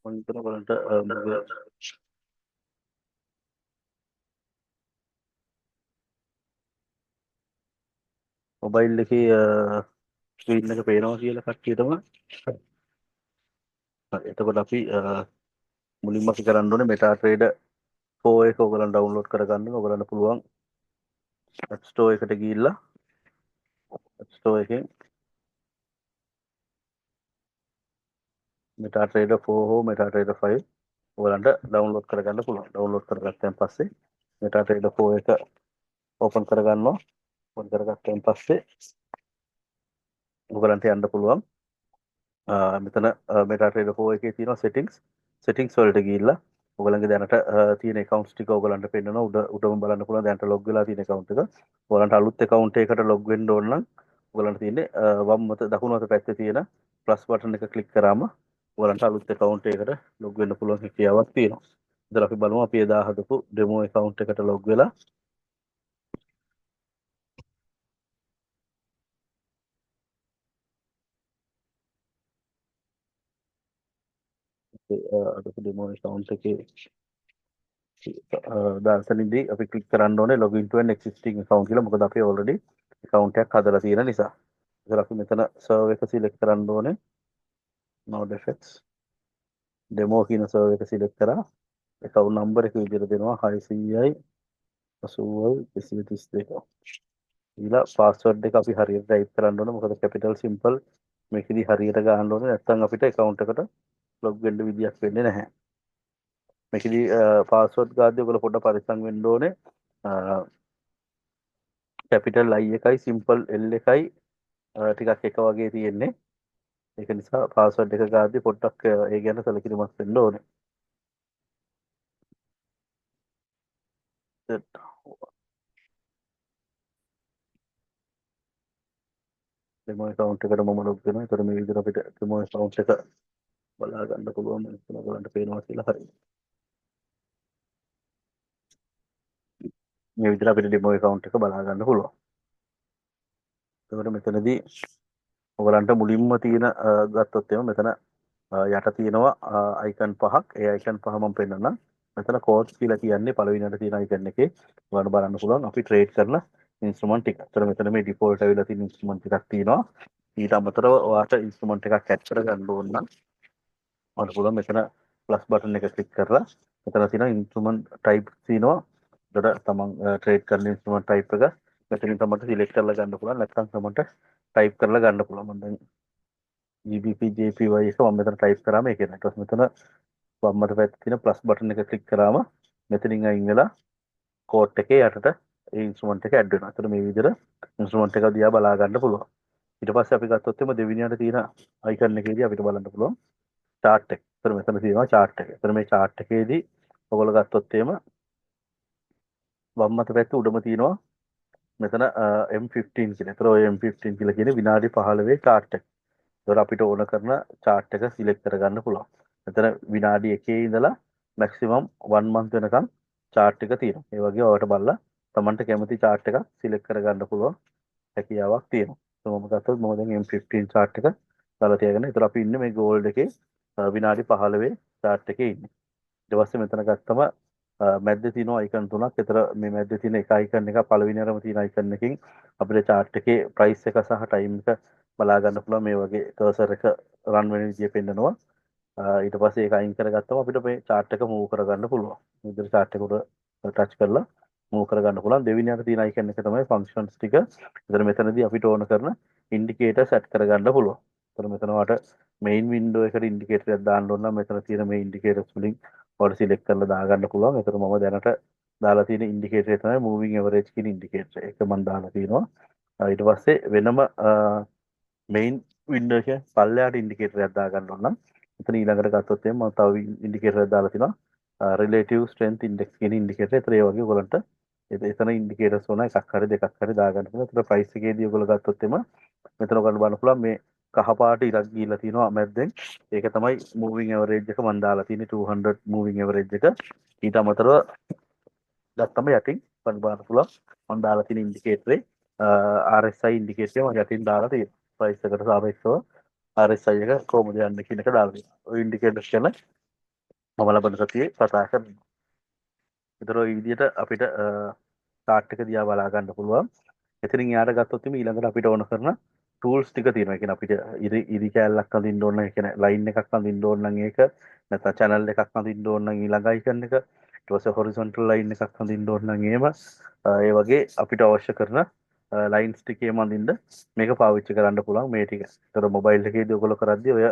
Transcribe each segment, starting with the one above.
මම බලන්න මොබයිල් එකේ ස්ක්‍රීන් එක පේනවා කියලා කට්ටියටම. හරි. එතකොට අපි මුලින්ම අපි කරන්න ඕනේ MetaTrader 4 එක ඔයගලන් ඩවුන්ලෝඩ් කරගන්න. ඔයගලන්ට පුළුවන් App Store එකට ගිහිල්ලා App Store එකෙන් MetaTrader 4 හෝ MetaTrader 5 ඔයගලන්ට ඩවුන්ලෝඩ් කරගන්න පුළුවන්. ඩවුන්ලෝඩ් කරගත්තන් පස්සේ MetaTrader 4 එක ඕපන් කරගන්නවා. ඕපන් කරගත්තන් පස්සේ ඔයගලන්ට යන්න පුළුවන් මෙතන MetaTrader 4 එකේ තියෙනවා settings වලට ගිහිල්ලා ඔයගලන්ගේ දැනට තියෙන accounts ටික ඔයගලන්ට පෙන්නනවා. උඩම බලන්න පුළුවන් දැනට log වෙලා තියෙන account එක. ඔයගලන්ට අලුත් account එකකට log වෙන්න ඕන නම් ඔයගලන්ට තියෙන්නේ වම් මත දකුණු අත පැත්තේ තියෙන plus button එක click කරාම ඔයගලන්ට අලුත් account එකකට log වෙන්න පුළුවන් හැකියාවක් තියෙනවා. ඉතින් අපි බලමු අපි එදා හදපු demo account එකට log වෙලා අදපු demo account එකේ දර්ශනදී අපි ක්ලික් කරන්න ඕනේ login to an existing account කියලා. මොකද අපි already account එකක් හදලා තියෙන නිසා. ඉතින් අපි මෙතන server එක select කරන්න ඕනේ. NodeFX demo කියන server එක select කරා. account number එක විදිහට දෙනවා 600යි 80යි 232. ඊළඟ password එක අපි හරියට type කරන්න ඕනේ. මොකද capital simple මේකෙදි හරියට ගන්න ඕනේ. නැත්නම් අපිට account එකට log වෙන්න විදියක් වෙන්නේ නැහැ. මේකෙදි password ගාද්දී ඔයගොල්ලෝ පොඩ්ඩක් පරිස්සම් වෙන්න ඕනේ. කැපිටල් I එකයි සිම්පල් L එකයි ටිකක් එක වගේ තියෙන්නේ. ඒක නිසා පාස්වර්ඩ් එක ගාද්දී පොඩ්ඩක් ඒ ගැන සැලකිලිමත් වෙන්න ඕනේ. demo account එකට මම log වෙනවා. ඒතර මේ විදිහට අපිට demo account එක බලා ගන්න පුළුවන්. මෙතන ඔයගලන්ට පේනවා කියලා හරි. මේ විදිහට අපිට demo account එක බලා ගන්න පුළුවන්. එතකොට මෙතනදී ඔයගලන්ට මුලින්ම තියෙන ගත්තොත් එම මෙතන යට තියෙනවා icon පහක්. ඒ icon පහ මම පෙන්නන්නම්. මෙතන codes කියලා කියන්නේ පළවෙනියට තියෙන icon එකේ ඔයාලට බලන්න පුළුවන් අපි trade කරන instrument ටික. ඒතර මෙතන මේ default ඇවිල්ලා තියෙන instrument ටිකක් තියෙනවා. ඊට අමතරව ඔයාලට instrument එකක් add කරගන්න ඕන නම් ඔයාලට පුළුවන් මෙතන plus button එක click කරලා මෙතන තියෙන instrument type තියෙනවා. ඒතර තමන් trade කරන instrument type එක මෙතනින් තමයි select කරලා ගන්න පුළුවන්. නැත්නම් තමන්ට type කරලා ගන්න පුළුවන්. මම දැන් GBP JPY එක මම මෙතන type කරාම ඒක එනවා. ඊට පස්සේ මෙතන වම් අත පැත්තේ තියෙන plus button එක click කරාම මෙතනින් අයින් වෙලා කෝඩ් එකේ යටට ඒ ඉන්ස්ට්‍රුමන්ට් එක ඇඩ් වෙනවා. ඒතර මේ විදිහට ඉන්ස්ට්‍රුමන්ට් එක දිහා බලා ගන්න පුළුවන්. ඊට පස්සේ අපි ගත්තොත් එimhe දෙවෙනියට තියෙන අයිකන් එකේදී අපිට බලන්න පුළුවන් chart එක. ඒතර මෙතන තියෙනවා chart එක. ඒතර මේ chart එකේදී ඔයගොල්ලෝ ගත්තොත් එimhe වම් අත පැත්තේ උඩම තියෙනවා මෙතන M15 කියලා. ඒතර ඔය M15 කියලා කියන්නේ විනාඩි 15 chart එක. ඒතර අපිට ඕන කරන chart එක select කරගන්න පුළුවන්. මෙතන විනාඩි 1 ඉඳලා maximum 1 month වෙනකම් chart එක තියෙනවා. ඒ වගේ ඔයාලට බලලා Tamanට කැමති chart එකක් select කරගන්න පුළුවන් හැකියාවක් තියෙනවා. මම ගත්තොත් මම දැන් M15 chart එක දාලා තියාගෙන. ඒතර අපි ඉන්නේ මේ gold එකේ විනාඩි 15 chart එකේ ඉන්නේ. ඊට පස්සේ මෙතන ගත්තම මැද්දේ තියෙනවා icon තුනක්. ඒතර මේ මැද්දේ තියෙන එක icon එක පළවෙනියටම තියෙන icon එකකින් අපිට chart එකේ price එක සහ time එක බලා ගන්න පුළුවන්. මේ වගේ cursor එක run වෙන විදිය පෙන්නනවා. ඊට පස්සේ ඒක අයින් කරගත්තම අපිට මේ chart එක move කරගන්න පුළුවන්. මේ විදිහට chart එක උඩ touch කරලා move කරගන්න පුළුවන්. දෙවෙනියට තියෙන icon එක තමයි functions ටික. ඒතර මෙතනදී අපිට ඕන කරන indicators set කරගන්න පුළුවන්. ඒතර මෙතන වට main window එකට indicator එකක් දාන්න ඕන නම් මෙතන තියෙන මේ indicators වලින් ඔයාලට select කරලා දාගන්න පුළුවන්. ඒතර මම දැනට දාලා තියෙන indicator එක තමයි moving average කියන indicator එක මම දාලා තියෙනවා. ඊට පස්සේ වෙනම main window එක පල්ලෙහාට indicator එකක් දාගන්න ඕන නම් එතන ඊළඟට ගත්තොත් එහෙනම් මම තව indicator එකක් දාලා තිනවා relative strength index කියන indicator. ඒතර ඒ වගේ ඔයගලන්ට එතන indicators ඕන එකක් හරි දෙකක් හරි දාගන්න පුළුවන්. ඒතර price එකේදී ඔයගොල්ලෝ ගත්තොත් එහෙම මෙතන ඔයගලන්ට බලන්න පුළුවන් මේ කහ පාට ඉරක් ගිහිල්ලා තියෙනවා මැද්දෙන්. ඒක තමයි moving average එක මම දාලා තියෙන්නේ 200 moving average එක. ඊට අමතරව ගත්තම යටින් බලන්න පුළුවන් මම දාලා තියෙන indicator RSI indicator එක මම යටින් දාලා තියෙනවා. price එකට සාපේක්ෂව RSI එක කොහොමද යන්නේ කියන එක දාලා තියෙනවා. ඔය indicators ගැන මම ලබන සතියේ කතා කරනවා. ඒතර ওই විදිහට අපිට chart එක දිහා බලා ගන්න පුළුවන්. එතනින් යාට ගත්තොත් එimhe ඊළඟට අපිට ඕන කරන tools ටික තියෙනවා. ඒ කියන්නේ අපිට ඉරි කෑල්ලක් අඳින්න ඕන නම්, ඒ කියන්නේ line එකක් අඳින්න ඕන නම් ඒක, නැත්නම් channel එකක් අඳින්න ඕන නම් ඊළඟ icon එක, ඊට පස්සේ horizontal line එකක් අඳින්න ඕන නම් එහෙම ඒ වගේ අපිට අවශ්‍ය කරන ලයින්ස් ටිකේම අඳින්න මේක පාවිච්චි කරන්න පුළුවන් මේ ටික. ඒතර මොබයිල් එකේදී ඔයගොල්ලෝ කරද්දී ඔය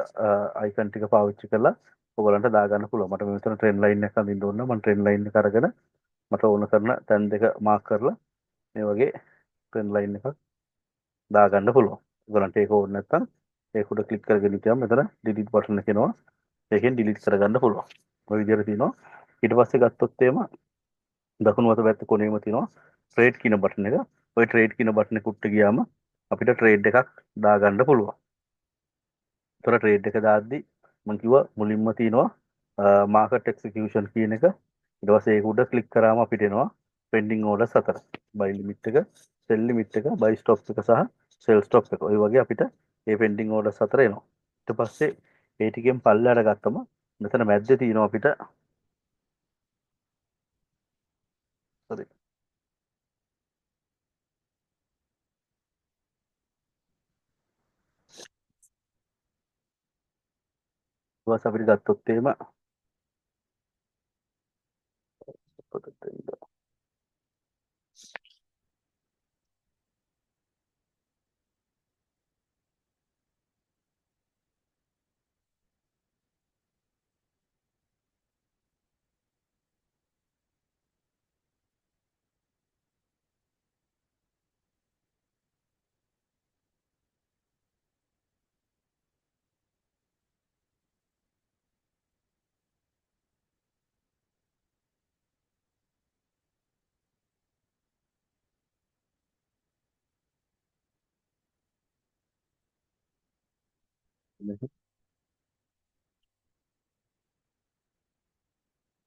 icon ටික පාවිච්චි කරලා ඔයගොල්ලන්ට දාගන්න පුළුවන්. මට මෙතන trend line එකක් අඳින්න ඕන නම් මම trend line එක අරගෙන මට ඕන කරන තැන් දෙක මාක් කරලා මේ වගේ trend line එකක් දාගන්න පුළුවන්. ඔයගලන්ට ඒක ඕනේ නැත්නම් ඒක උඩ ක්ලික් කරගෙන ඉතියම මෙතන delete button එක එනවා. ඒකෙන් delete කරගන්න පුළුවන්. ඔය විදිහට තියෙනවා. ඊට පස්සේ ගත්තොත් එම දකුණු අත පැත්ත කොනේම තියෙනවා trade කියන බටන් එක. ওই trade කියන බටන් එක උඩට ගියාම අපිට trade එකක් දාගන්න පුළුවන්. ඒතර trade එක දාද්දි මම කිව්වා මුලින්ම තියෙනවා market execution කියන එක. ඊට පස්සේ ඒක උඩ ක්ලික් කරාම අපිට එනවා pending orders 4. buy limit එක, sell limit එක, buy stop එක සහ sell stop එක. ඔය වගේ අපිට මේ pending orders 4 එනවා. ඊට පස්සේ ඒ ටිකෙන් පල්ලෙහාට ගත්තම මෙතන මැද්දේ තියෙනවා අපිට sorry ඊපස්සේ අපිට ගත්තොත් එහෙම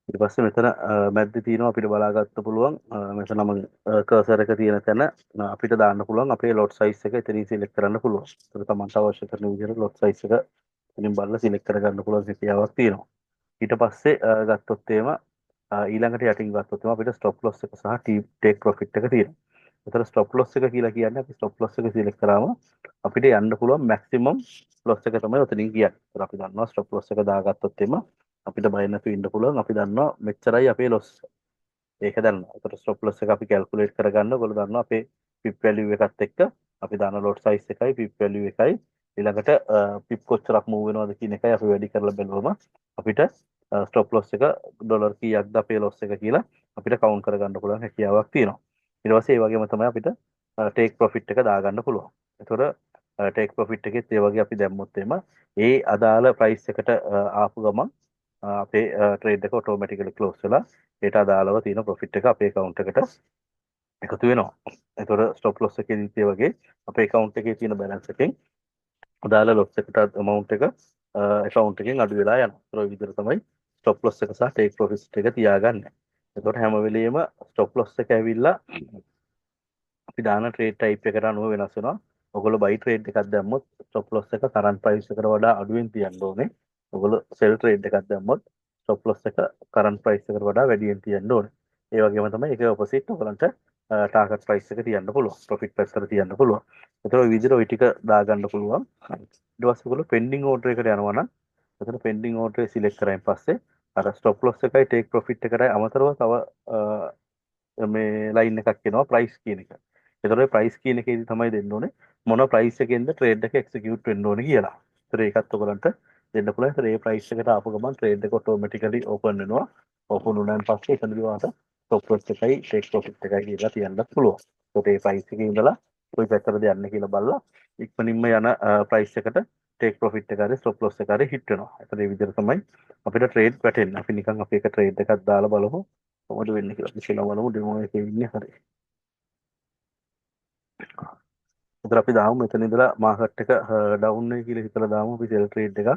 ඊට පස්සේ මෙතන මැද්දේ තියෙනවා අපිට බලාගන්න පුළුවන් මෙතන මම කර්සර් එක තියෙන තැන අපිට දාන්න පුළුවන් අපේ lot size එක එතනින් select කරන්න පුළුවන්. ඒක තමන්ට අවශ්‍ය කරන විදිහට lot size එක එතනින් බලලා select කරගන්න පුළුවන් හැකියාවක් තියෙනවා. ඊට පස්සේ ගත්තොත් එහෙම ඊළඟට යටින් ගත්තොත් එහෙම අපිට stop loss එක සහ take profit එක තියෙනවා. එතන stop loss එක කියලා කියන්නේ අපි stop loss එක select කරාම අපිට යන්න පුළුවන් maximum loss එක තමයි උතනින් කියන්නේ. ඒතර අපි දන්නවා stop loss එක දාගත්තොත් එහෙම අපිට බය නැතුව ඉන්න පුළුවන්. අපි දන්නවා මෙච්චරයි අපේ loss. ඒක දන්නවා. ඒතර stop loss එක අපි calculate කරගන්න ඔයගොල්ලෝ දන්නවා අපේ pip value එකත් එක්ක අපි දාන lot size එකයි pip value එකයි ඊළඟට pip කොච්චරක් move වෙනවද කියන එකයි අපි වැඩි කරලා බලුවම අපිට stop loss එක ඩොලර් කීයක්ද අපේ loss එක කියලා අපිට count කරගන්න පුළුවන් හැකියාවක් තියෙනවා. ඊට පස්සේ ඒ වගේම තමයි අපිට take profit එක දාගන්න පුළුවන්. ඒතර take profit එකෙත් ඒ වගේ අපි දැම්මොත් එම ඒ අදාළ price එකට ආපු ගමන් අපේ ට්‍රේඩ් එක ඔටෝමැටිකලි ක්ලෝස් වෙලා ඒට අදාළව තියෙන ප්‍රොෆිට් එක අපේ account එකට එකතු වෙනවා. ඒතකොට stop loss එකේදීත් ඒ වගේ අපේ account එකේ තියෙන balance එකෙන් අදාළ loss එකට amount එක account එකෙන් අඩු වෙලා යනවා. ඒතර ඔය විදිහට තමයි stop loss එක සහ take profit එක තියාගන්නේ. එතකොට හැම වෙලෙම stop loss එක ඇවිල්ලා අපි දාන ට්‍රේඩ් ටයිප් එකට අනුව වෙනස් වෙනවා. ඔයගොල්ලෝ buy trade එකක් දැම්මොත් stop loss එක current price එකට වඩා අඩුවෙන් තියන්න ඕනේ. ඔයගොල්ලෝ sell trade එකක් දැම්මොත් stop loss එක current price එකට වඩා වැඩියෙන් තියන්න ඕනේ. ඒ වගේම තමයි ඒකේ opposite ඔයගලන්ට target price එක තියන්න පුළුවන්. profit price තියන්න පුළුවන්. ඒතර ওই විදිහට ওই ටික දාගන්න පුළුවන්. ඊට පස්සේ ඔයගොල්ලෝ pending order එකට යනවා නම් එතන pending order එක select කරායින් පස්සේ අර stop loss එකයි take profit එකටයි අමතරව තව මේ ලයින් එකක් එනවා price කියන එක. ඒතකොට price කියන එකේදී තමයි දෙන්න ඕනේ මොන price එකෙන්ද trade එක execute වෙන්න ඕනේ කියලා. ඒතර ඒකත් ඔයගලන්ට දෙන්න පුළුවන්. ඒතර ඒ price එකට ආපු ගමන් trade එක automatically open වෙනවා. open වුණාන් පස්සේ එතනදී වාට stop loss එකයි take profit එකයි කියලා තියන්න පුළුවන්. ඒතකොට ඒ price එකේ ඉඳලා කොයි පැත්තටද යන්නේ කියලා බලලා ඉක්මනින්ම යන price එකට take profit එක හරි stop loss එක හරි hit වෙනවා. ඒතර ඒ විදිහට තමයි අපිට trade වැටෙන්නේ. අපි නිකන් අපි එක trade එකක් දාලා බලමු. කොහොමද වෙන්නේ කියලා. අපි කියලා බලමු demo එකේ ඉන්නේ හරි. එතකොට අපි දාමු මෙතන ඉඳලා මාකට් එක ඩවුන් වෙයි කියලා හිතලා දාමු අපි sell trade එකක්.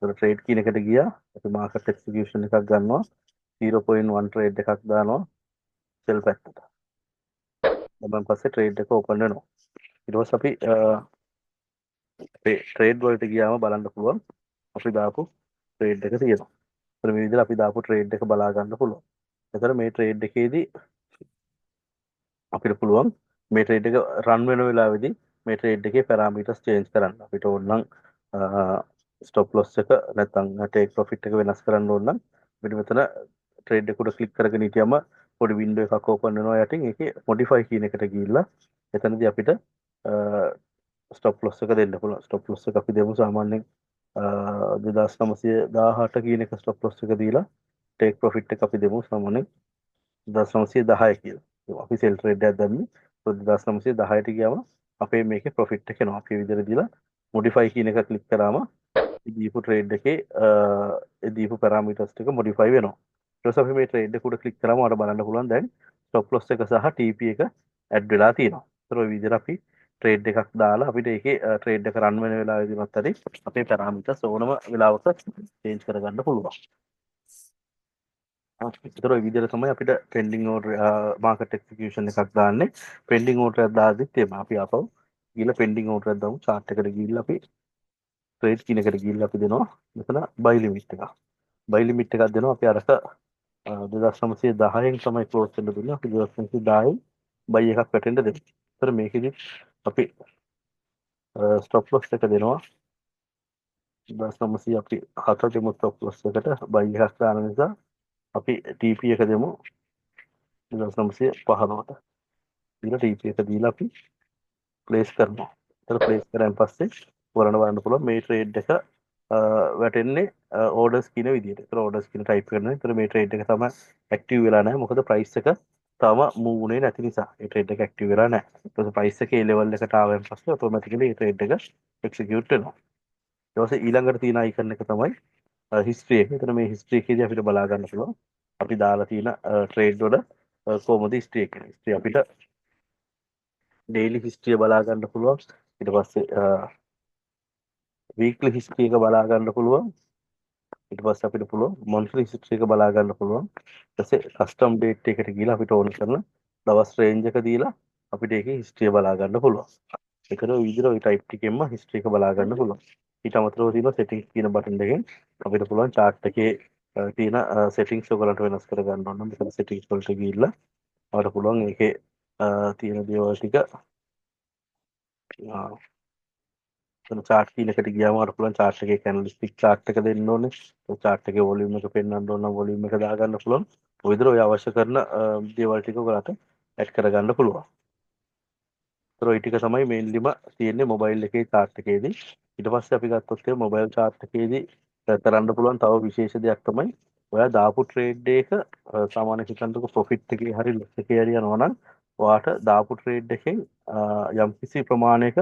එතකොට trade කියන එකට ගියා. අපි market execution එකක් ගන්නවා. 0.1 trade එකක් දානවා sell පැත්තට. ඊට පස්සේ trade එක open වෙනවා. ඊට පස්සේ අපි අපේ trade වලට ගියාම බලන්න පුළුවන් අපි දාපු trade එක තියෙනවා. ඒතර මේ විදිහට අපි දාපු ට්‍රේඩ් එක බලා ගන්න පුළුවන්. එතකොට මේ ට්‍රේඩ් එකේදී අපිට පුළුවන් මේ ට්‍රේඩ් එක රන් වෙන වෙලාවේදී මේ ට්‍රේඩ් එකේ පැරාමීටර්ස් චේන්ජ් කරන්න. අපිට ඕන නම් ස්ටොප් ලොස් එක නැත්නම් ටේක් ප්‍රොෆිට් එක වෙනස් කරන්න ඕන නම් අපිට මෙතන ට්‍රේඩ් එක උඩ ක්ලික් කරගෙන හිටියම පොඩි වින්ඩෝ එකක් ඕපන් වෙනවා යටින්. ඒකේ මොඩිෆයි කියන එකට ගිහිල්ලා එතනදී අපිට ස්ටොප් ලොස් එක දෙන්න පුළුවන්. ස්ටොප් ලොස් එක අපි දෙමු සාමාන්‍යයෙන් 2918 කියන එක ස්ටොප් ලොස් එක දීලා ටේක් ප්‍රොෆිට් එක අපි දෙමු සාමාන්‍යයෙන් 1910 කියලා. අපි සෙල් ට්‍රේඩ් එකක් දැම්මේ 1910ට ගියාම අපේ මේකේ ප්‍රොෆිට් එක එනවා. අපි ඒ විදිහට දීලා මොඩිෆයි කියන එක ක්ලික් කරාම දීපු ට්‍රේඩ් එකේ ඒ දීපු පැරාමීටර්ස් ටික මොඩිෆයි වෙනවා. ඊට පස්සේ අපි මේ ට්‍රේඩ් එක උඩ ක්ලික් කරාම ඔයාලට බලන්න පුළුවන් දැන් ස්ටොප් ලොස් එක සහ TP එක ඇඩ් වෙලා තියෙනවා. ඒතර ඔය විදිහට අපි ට්‍රේඩ් එකක් දාලා අපිට ඒකේ ට්‍රේඩ් එක රන් වෙන වෙලාවෙදිමත් හරි අපේ පැරාමීටර්ස් ඕනම වෙලාවක චේන්ජ් කරගන්න පුළුවන්. ඒතර ඔය විදිහට තමයි අපිට ට්‍රෙන්ඩින් ඕඩර් මාකට් එක්සිකියුෂන් එකක් දාන්නේ. පෙන්ඩින් ඕඩර් එකක් දාද්දිත් එම අපි ආපහු ගිහලා පෙන්ඩින් ඕඩර් එකක් දාමු. chart එකට ගිහිල්ලා අපි ට්‍රේඩ් කියන එකට ගිහිල්ලා අපි දෙනවා මෙතන buy limit එක. buy limit එකක් දෙනවා අපි අරක 2910න් තමයි ක්ලෝස් වෙන්න දුන්නේ. අපි 2910න් buy එකක් වැටෙන්න දෙමු. ඒතර මේකෙදි අපි ස්ටොප් ලොස් එක දෙනවා 1900 අපි 7 දෙමු ස්ටොප් ලොස් එකට buy එකක් දාන නිසා අපි TP එක දෙමු 1915ට. ඊළඟ TP එක දීලා අපි ප්ලේස් කරනවා. ඒතර ප්ලේස් කරාන් පස්සේ ඔයාලට බලන්න පුළුවන් මේ ට්‍රේඩ් එක වැටෙන්නේ ඕඩර්ස් කියන විදිහට. ඒතර ඕඩර්ස් කියන ටයිප් කරනවා. ඒතර මේ ට්‍රේඩ් එක තමයි ඇක්ටිව් වෙලා නැහැ. මොකද ප්‍රයිස් එක තවම මූව් වුණේ නැති නිසා. ඒ ට්‍රේඩ් එක ඇක්ටිව් වෙලා නැහැ. ඊට පස්සේ ප්‍රයිස් එක ඒ ලෙවල් එකට ආවන් පස්සේ ඔටෝමැටිකලි මේ ට්‍රේඩ් එක එක්සිකියුට් වෙනවා. ඊට පස්සේ ඊළඟට තියෙන අයිකන් එක තමයි හිස්ට්‍රි එක. එතන මේ හිස්ට්‍රි එකේදී අපිට බලා ගන්න පුළුවන්. අපි දාලා තියෙන ට්‍රේඩ් වල කොහොමද හිස්ට්‍රි එක. හිස්ට්‍රි අපිට ඩේලි හිස්ට්‍රිය බලා ගන්න පුළුවන්. ඊට පස්සේ වීක්ලි හිස්ට්‍රි එක බලා ගන්න පුළුවන්. ඊට පස්සේ අපිට පුළුවන් මොන්ත්ලි හිස්ට්‍රි එක බලා ගන්න පුළුවන්. ඊට පස්සේ කස්ටම් ඩේට් එකට ගිහලා අපිට ඕන කරන දවස් රේන්ජ් එක දීලා අපිට ඒකේ හිස්ට්‍රිය බලා ගන්න පුළුවන්. ඒකද ඔය විදිහට ඔය ටයිප් ටිකෙන්ම හිස්ට්‍රි එක බලා ගන්න පුළුවන්. ඊට අමතරව තියෙනවා සෙටින්ග්ස් කියන බටන් එකෙන් අපිට පුළුවන් chart එකේ තියෙන සෙටින්ග්ස් ඔයගලන්ට වෙනස් කර ගන්න ඕන නම් මෙතන සෙටින්ග්ස් වලට ගිහිල්ලා අපිට පුළුවන් ඒකේ තියෙන දේවල් ටික චාට් කියන එකට ගියාම අපිට පුළුවන් chart එකේ කැන්ඩල්ස්ටික් chart එක දෙන්න ඕනේ. ඒ chart එකේ වොලියුම් එක පෙන්වන්න ඕන නම් වොලියුම් එක දාගන්න පුළුවන්. ඔය විදිහට ඔය අවශ්‍ය කරන දේවල් ටික ඔයගලට ඇඩ් කරගන්න පුළුවන්. ඒතර ওই ටික තමයි මේන්ලිම තියෙන්නේ මොබයිල් එකේ chart එකේදී. ඊට පස්සේ අපි ගත්තොත් ඒ මොබයිල් chart එකේදී කරන්න පුළුවන් තව විශේෂ දෙයක් තමයි ඔයා දාපු ට්‍රේඩ් එක සාමාන්‍ය හිතන්නකො ප්‍රොෆිට් එකේ හරි ලොස් එකේ හරි යනවා නම් ඔයාට දාපු ට්‍රේඩ් එකෙන් යම්කිසි ප්‍රමාණයක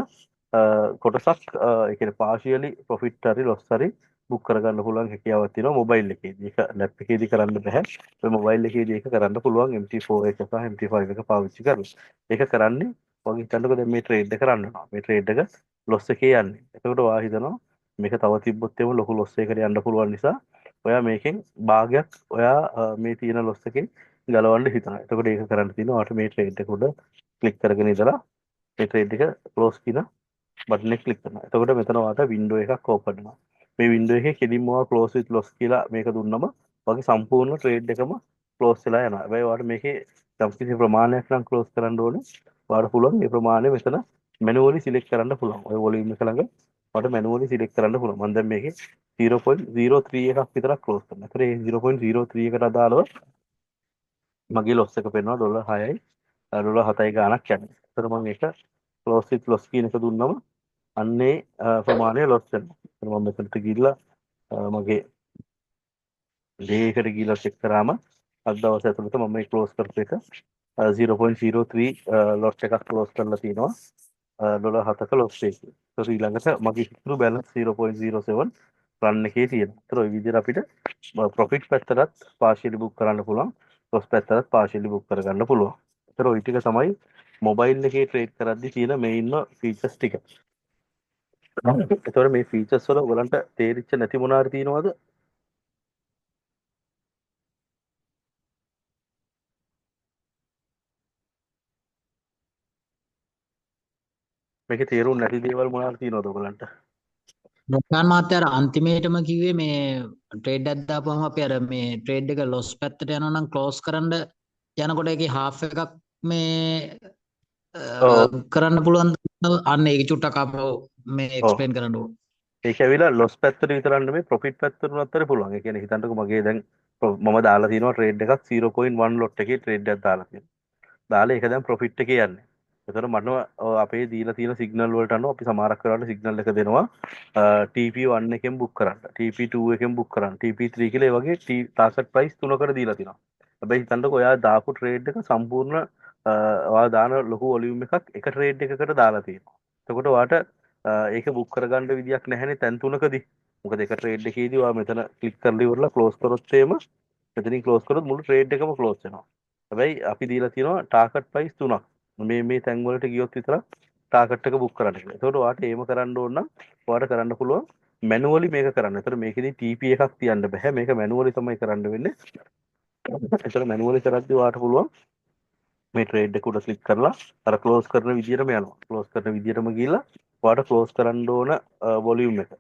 කොටසක් ඒ කියන්නේ පාෂියලි ප්‍රොෆිට් හරි ලොස් හරි බුක් කරගන්න පුළුවන් හැකියාවක් තියෙනවා මොබයිල් එකේදී. ඒක ලැප් එකේදී කරන්න බෑ. ඔය මොබයිල් එකේදී ඒක කරන්න පුළුවන් MT4 එක සහ MT5 එක පාවිච්චි කරලා. ඒක කරන්නේ වගේ හිතන්නකො දැන් මේ ට්‍රේඩ් එක රන් වෙනවා. මේ ට්‍රේඩ් එක ලොස් එකේ යන්නේ. එතකොට ඔයා හිතනවා මේක තව තිබ්බොත් එම ලොකු ලොස් එකකට යන්න පුළුවන් නිසා ඔයා මේකෙන් භාගයක් ඔයා මේ තියෙන ලොස් එකෙන් ගලවන්න හිතනවා. එතකොට ඒක කරන්න තියෙනවා ඔයාට මේ ට්‍රේඩ් එක උඩ ක්ලික් කරගෙන ඉඳලා මේ ට්‍රේඩ් එක ක්ලෝස් කියන බටන් එක ක්ලික් කරනවා. එතකොට මෙතන ඔයාට වින්ඩෝ එකක් ඕපන් වෙනවා. මේ වින්ඩෝ එකේ කෙලින්ම ඔයා ක්ලෝස් විත් ලොස් කියලා මේක දුන්නම ඔයාගේ සම්පූර්ණ ට්‍රේඩ් එකම ක්ලෝස් වෙලා යනවා. හැබැයි ඔයාට මේකේ යම්කිසි ප්‍රමාණයක් නම් ක්ලෝස් කරන්න ඕනේ. ඔයාට පුළුවන් මේ ප්‍රමාණය මෙතන මැනුවලි සිලෙක්ට් කරන්න පුළුවන්. ඔය වොලියුම් එක ළඟ ඔයාට මැනුවලි සිලෙක්ට් කරන්න පුළුවන්. මම දැන් මේකේ 0.03 එකක් විතරක් ක්ලෝස් කරනවා. ඒතර ඒ 0.03 එකට අදාළව මගේ ලොස් එක පෙන්වනවා $6යි ඩොලර් 7යි ගාණක් යන්නේ. ඒතර මම ඒක ක්ලෝස් විත් ලොස් කියන එක දුන්නම අන්නේ ප්‍රමාණය ලොස් වෙනවා. ඒතර මම මෙතනට ගිහිල්ලා මගේ ඩේ එකට ගිහිල්ලා චෙක් කරාම අද දවස් ඇතුළත මම මේ ක්ලෝස් කරපු එක 0.03 ලොට් එකක් ක්ලෝස් කරලා තිනවා ඩොලර් 7ක ලොස් එකකින්. ඒතර ඊළඟට මගේ ඉතුරු බැලන්ස් 0.07 රන් එකේ තියෙනවා. ඒතර ওই විදිහට අපිට ප්‍රොෆිට් පැත්තටත් පාෂියලි බුක් කරන්න පුළුවන්. ලොස් පැත්තටත් පාෂියලි බුක් කරගන්න පුළුවන්. ඒතර ওই ටික තමයි මොබයිල් එකේ ට්‍රේඩ් කරද්දී තියෙන මේන්ම ෆීචර්ස් ටික. ඒතකොට මේ ෆීචර්ස් වල ඔයගලන්ට තේරිච්ච නැති මොනාරි තියෙනවද? මේකේ තේරුම් නැති දේවල් මොනාරි තියෙනවද ඔයගලන්ට? ප්‍රශාන් මහත්තයා අර අන්තිමේටම කිව්වේ මේ ට්‍රේඩ් එකක් දාපුවම අපි අර මේ ට්‍රේඩ් එක ලොස් පැත්තට යනවා නම් ක්ලෝස් කරන්න යනකොට ඒකේ හාෆ් එකක් මේ ඔව් කරන්න පුළුවන් අන්න ඒක චුට්ටක් අපෝ මේ ඔව් එක්ස්ප්ලেইন කරන්න ඕන. ඒක ඇවිල්ලා ලොස් පැත්තට විතරක් නෙමෙයි ප්‍රොෆිට් පැත්තට උනත් පුළුවන්. ඒ කියන්නේ හිතන්නකෝ මගේ දැන් මම දාලා තියෙනවා ට්‍රේඩ් එකක් 0.1 ලොට් එකේ ට්‍රේඩ් එකක් දාලා තියෙනවා. දාලා ඒක දැන් ප්‍රොෆිට් එකේ යන්නේ. එතකොට මට අපේ දීලා තියෙන සිග්නල් වලට අනුව අපි සමහරක් වෙලාවට සිග්නල් එක දෙනවා TP1 එකෙන් බුක් කරන්න, TP2 එකෙන් බුක් කරන්න, TP3 කියලා ඒ වගේ ටාර්ගට් ප්‍රයිස් තුනකට දීලා තිනවා. හැබැයි හිතන්නකෝ ඔයා දාපු ට්‍රේඩ් එක සම්පූර්ණ ඔයා දාන ලොකු වොලියුම් එකක් එක ට්‍රේඩ් එකකට දාලා තියෙනවා. එතකොට ඔයාට ඒක බුක් කරගන්න විදියක් නැහැනේ තැන් තුනකදී. මොකද එක ට්‍රේඩ් එකේදී ඔයා මෙතන ක්ලික් කරලා ඉවරලා ක්ලෝස් කරොත් එහෙම මෙතනින් ක්ලෝස් කරොත් මුළු ට්‍රේඩ් එකම ක්ලෝස් වෙනවා. හැබැයි අපි දීලා තියෙනවා ටාර්ගට් ප්‍රයිස් තුනක්. මේ තැන් වලට ගියොත් විතරක් ටාර්ගට් එක බුක් කරන්න කියලා. ඒකට ඔයාට ඒම කරන්න ඕන නම් ඔයාට කරන්න පුළුවන් මැනුවලි මේක කරන්න. ඒතර මේකෙදි TP එකක් තියන්න බෑ. මේක මැනුවලි තමයි කරන්න වෙන්නේ. ඒතර මැනුවලි කරද්දී ඔයාට පුළුවන් මේ ට්‍රේඩ් එක උඩ ක්ලික් කරලා අර ක්ලෝස් කරන විදියටම යනවා. ක්ලෝස් කරන විදියටම ගිහිල්ලා ඔයාට ක්ලෝස් කරන්න ඕන වොලියුම් එක.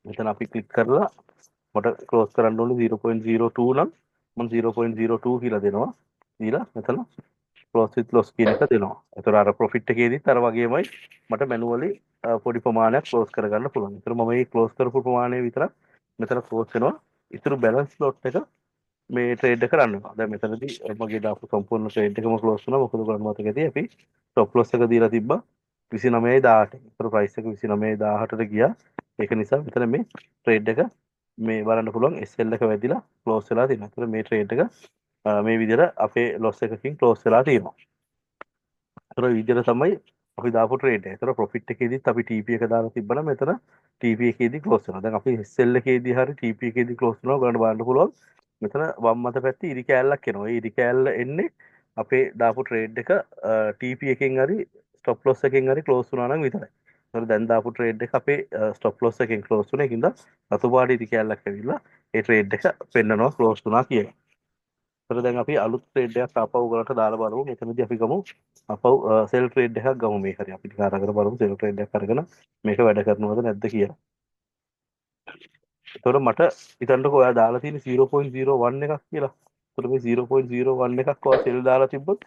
මෙතන අපි ක්ලික් කරලා මට ක්ලෝස් කරන්න ඕනේ 0.02 නම් මම 0.02 කියලා දෙනවා. දීලා මෙතන ක්ලෝස් විත් ලොස් කියන එක දෙනවා. ඒතර අර ප්‍රොෆිට් එකේදීත් අර වගේමයි මට මැනුවලි පොඩි ප්‍රමාණයක් ක්ලෝස් කරගන්න පුළුවන්. ඒතර මම මේ ක්ලෝස් කරපු ප්‍රමාණය විතරක් මෙතන ක්ලෝස් වෙනවා. ඉතුරු බැලන්ස් ලොට් එක මේ ට්‍රේඩ් එක කරන්න වෙනවා. දැන් මෙතනදී මගේ දාපු සම්පූර්ණ ට්‍රේඩ් එකම ක්ලෝස් වුණා. මොකද ගන්න මතකදී අපි ස්ටොප් ලොස් එක දීලා තිබ්බා 29.18. ඒතර ප්‍රයිස් එක 29.18ට ගියා. ඒක නිසා මෙතන මේ ට්‍රේඩ් එක මේ බලන්න පුළුවන් SL එක වැදිලා ක්ලෝස් වෙලා තියෙනවා. ඒතර මේ ට්‍රේඩ් එක මේ විදිහට අපේ ලොස් එකකින් ක්ලෝස් වෙලා තියෙනවා. ඒතර විදිහට තමයි අපි දාපු ට්‍රේඩ් එක. ඒතර ප්‍රොෆිට් එකේදීත් අපි TP එක දාලා තිබ්බනම් මෙතන TP එකේදී ක්ලෝස් වෙනවා. දැන් අපි SL එකේදී හරි TP එකේදී ක්ලෝස් වෙනවා. ඔයාලට බලන්න පුළුවන්. මෙතන වම් අත පැත්තේ ඉරි කෑල්ලක් එනවා. ඒ ඉරි කෑල්ල එන්නේ අපේ දාපු ට්‍රේඩ් එක TP එකෙන් හරි ස්ටොප් ලොස් එකෙන් හරි ක්ලෝස් වුණා නම් විතරයි. ඒතර දැන් දාපු ට්‍රේඩ් එක අපේ ස්ටොප් ලොස් එකෙන් ක්ලෝස් වුණා. ඒකින්ද රතු පාට ඉරි කෑල්ලක් ඇවිල්ලා ඒ ට්‍රේඩ් එක පෙන්නනවා ක්ලෝස් වුණා කියලා. ඒතර දැන් අපි අලුත් ට්‍රේඩ් එකක් ආපහු උගලට දාලා බලමු. මෙතනදී අපි ගමු ආපහු සෙල් ට්‍රේඩ් එකක් ගමු මේක හරි. අපි ටික අරගෙන බලමු සෙල් ට්‍රේඩ් එකක් අරගෙන මේක වැඩ කරනවද නැද්ද කියලා. එතකොට මට හිතන්නකෝ ඔයා දාලා තියෙන 0.01 එකක් කියලා. එතකොට මේ 0.01 එකක් ඔයා සෙල් දාලා තිබ්බොත්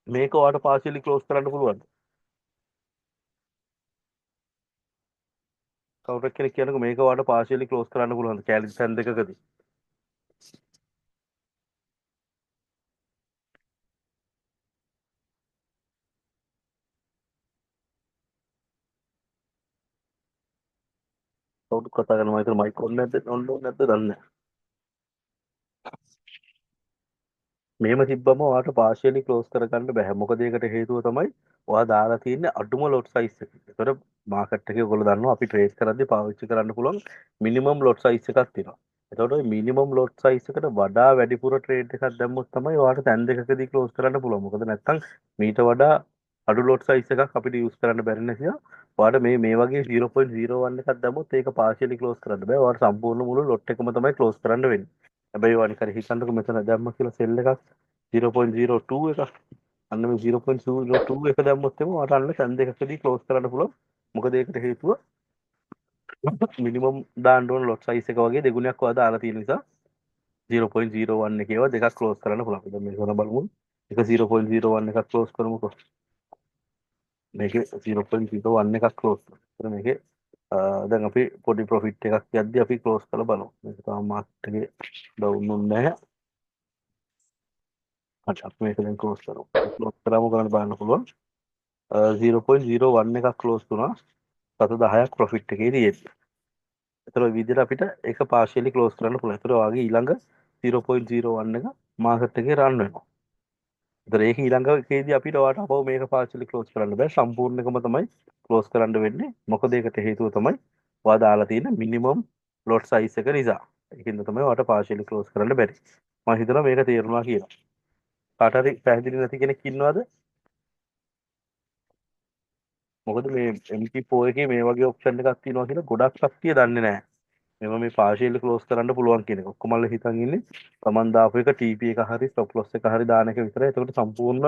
මේක ඔයාට පාර්ශියලි ක්ලෝස් කරන්න පුළුවන්. කවුරුත් කෙනෙක් කියනකො මේක ඔයාට පාර්ශියලි ක්ලෝස් කරන්න පුළුවන් කැලරි සැන් දෙකකදී. කවුරුත් කතා කරනවා. ඒතර මයික් ඔන් නැද්ද ඔන් නැද්ද දන්නේ නැහැ. මෙහෙම තිබ්බම ඔයාට පාර්ශියලි ක්ලෝස් කරගන්න බෑ. මොකද ඒකට හේතුව තමයි ඔයා දාලා තියෙන අඩුම ලොට් සයිස් එක. ඒතර මාකට් එකේ ඔයගොල්ලෝ දන්නවා අපි ට්‍රේඩ් කරද්දී පාවිච්චි කරන්න පුළුවන් මිනිමම් ලොට් සයිස් එකක් තියෙනවා. එතකොට ওই මිනිමම් ලොට් සයිස් එකට වඩා වැඩිපුර ට්‍රේඩ් එකක් දැම්මොත් තමයි ඔයාට තැන් දෙකකදී ක්ලෝස් කරන්න පුළුවන්. මොකද නැත්තම් මීට වඩා අඩු ලොට් සයිස් එකක් අපිට යූස් කරන්න බැරි නිසා ඔයාට මේ වගේ 0.01 එකක් දැම්මොත් ඒක පාර්ශියලි ක්ලෝස් කරන්න බෑ. ඔයාට සම්පූර්ණ මුළු ලොට් එකම තමයි ක්ලෝස් කරන්න වෙන්නේ. හැබැයි ඔයා නිකන් හිතන්නකෝ මෙතන දැම්ම කියලා සෙල් එකක් 0.02 එකක් අන්න මේ 0.02 එක දැම්මොත් එම ඔයාට අන්න සැන් දෙකකදී ක්ලෝස් කරන්න පුළුවන්. මොකද ඒකට හේතුව මිනිමම් දාන්න ඕන ලොට් සයිස් එක වගේ දෙගුණයක් ඔයා දාලා තියෙන නිසා 0.01 එකේව දෙකක් ක්ලෝස් කරන්න පුළුවන්. අපි දැන් මේක උන බලමු. එක 0.01 එකක් ක්ලෝස් කරමුකෝ. මේකේ 0.01 එකක් ක්ලෝස් කරමු. මේකේ දැන් අපි පොඩි ප්‍රොෆිට් එකක් යද්දි අපි ක්ලෝස් කරලා බලමු. මේක තාම මාකට් එකේ ඩවුන් වුන්නේ නැහැ. හරි අපි මේක දැන් ක්ලෝස් කරමු. ක්ලෝස් කරාම කරන්න බලන්න පුළුවන්. 0.01 එකක් ක්ලෝස් වුණා. 10ක් ප්‍රොෆිට් එකේ තියෙද්දි. ඒතර ඔය විදිහට අපිට ඒක පාර්ශියලි ක්ලෝස් කරන්න පුළුවන්. ඒතර ඔයාගේ ඊළඟ 0.01 එක මාකට් එකේ රන් වෙනවා. ඒතර ඒක ඊළඟ එකේදී අපිට ඔයාට අපව මේක පාර්ශියලි ක්ලෝස් කරන්න බෑ. සම්පූර්ණ එකම තමයි ක්ලෝස් කරන්න වෙන්නේ. මොකද ඒකට හේතුව තමයි ඔයා දාලා තියෙන මිනිමම් ලොට් සයිස් එක නිසා. ඒකින්ද තමයි ඔයාට පාර්ශියලි ක්ලෝස් කරන්න බැරි. මම හිතනවා මේක තේරුණා කියලා. කාට හරි පැහැදිලි නැති කෙනෙක් ඉන්නවද? මොකද මේ MT4 එකේ මේ වගේ ඔප්ෂන් එකක් තියෙනවා කියලා ගොඩක් කට්ටිය දන්නේ නැහැ. මෙම මේ පාර්ශියලි ක්ලෝස් කරන්න පුළුවන් කියන එක. ඔක්කොමල්ල හිතන් ඉන්නේ තමන් දාපු එක TP එක හරි ස්ටොප් ලොස් එක හරි දාන එක විතරයි. එතකොට සම්පූර්ණ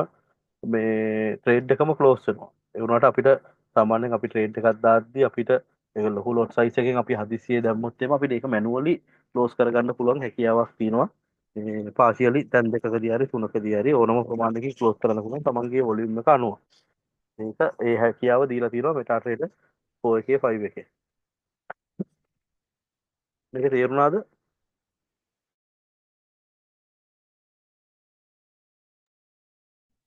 මේ ට්‍රේඩ් එකම ක්ලෝස් වෙනවා. ඒ වුණාට අපිට සාමාන්‍යයෙන් අපි ට්‍රේඩ් එකක් දාද්දී අපිට ඒක ලොකු ලොට් සයිස් එකකින් අපි හදිස්සියේ දැම්මොත් එimhe අපිට ඒක මැනුවලි ක්ලෝස් කරගන්න පුළුවන් හැකියාවක් තියෙනවා. මේ පාසියලි තැන් දෙකකදී හරි තුනකදී හරි ඕනම ප්‍රමාණයකින් ක්ලෝස් කරන්න පුළුවන් තමන්ගේ වොලියුම් එක අනුව. ඒක ඒ හැකියාව දීලා තියෙනවා MetaTrader 4 එකේ 5 එකේ. මේක තේරුණාද?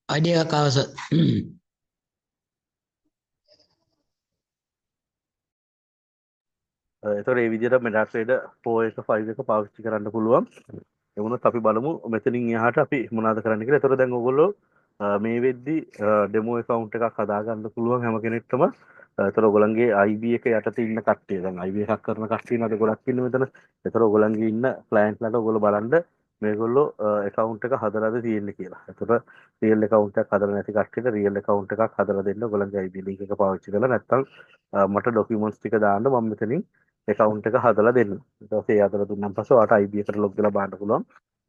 අයිඩියා එකක් ආවා සර්. එතකොට මේ විදිහට MetaTrader 4 එක 5 එක පාවිච්චි කරන්න පුළුවන්. ඒ වුණොත් අපි බලමු මෙතනින් එහාට අපි මොනවද කරන්න කියලා. එතකොට දැන් ඔයගොල්ලෝ මේ වෙද්දි ඩෙමෝ account එකක් හදාගන්න පුළුවන් හැම කෙනෙක්ටම. එතකොට ඔයගොල්ලන්ගේ IB එක යටතේ ඉන්න කට්ටිය දැන් IB එකක් කරන කට්ටිය නේද ගොඩක් ඉන්නේ මෙතන. එතකොට ඔයගොල්ලන්ගේ ඉන්න ක්ලයන්ට්ලාට ඔයගොල්ලෝ බලන්න මේගොල්ලෝ account එක හදලාද තියෙන්නේ කියලා. එතකොට real account එකක් හදලා නැති කට්ටියට real account එකක් හදලා දෙන්න ඔයගොල්ලන්ගේ IB link එක පාවිච්චි කරලා නැත්නම් මට documents ටික දාන්න මම මෙතනින් account එක හදලා දෙන්න. ඊට පස්සේ ඒ හදලා දුන්නාන් පස්සේ ඔයාලට IB එකට log වෙලා බලන්න පුළුවන්.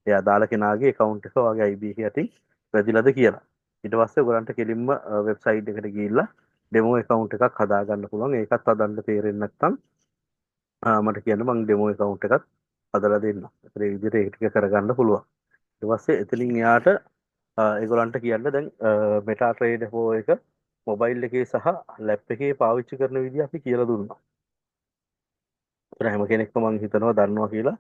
ඒ අදාළ කෙනාගේ account එක ඔයාගේ IB එක යටින් වැදිලාද කියලා. ඊට පස්සේ ඔයගලන්ට කෙලින්ම වෙබ්සයිට් එකට ගිහිල්ලා demo account එකක් හදා ගන්න පුළුවන්. ඒකත් හදන්න තේරෙන්නේ නැත්නම් මට කියන්න මම demo account එකක් හදලා දෙන්නම්. ඒතර ඒ විදිහට ඒක ටික කරගන්න පුළුවන්. ඊට පස්සේ එතනින් එයාට ඒගොල්ලන්ට කියන්න දැන් MetaTrader 4 එක මොබයිල් එකේ සහ ලැප් එකේ පාවිච්චි කරන විදිහ අපි කියලා දුන්නා. ඒතර හැම කෙනෙක්ම මම හිතනවා දන්නවා කියලා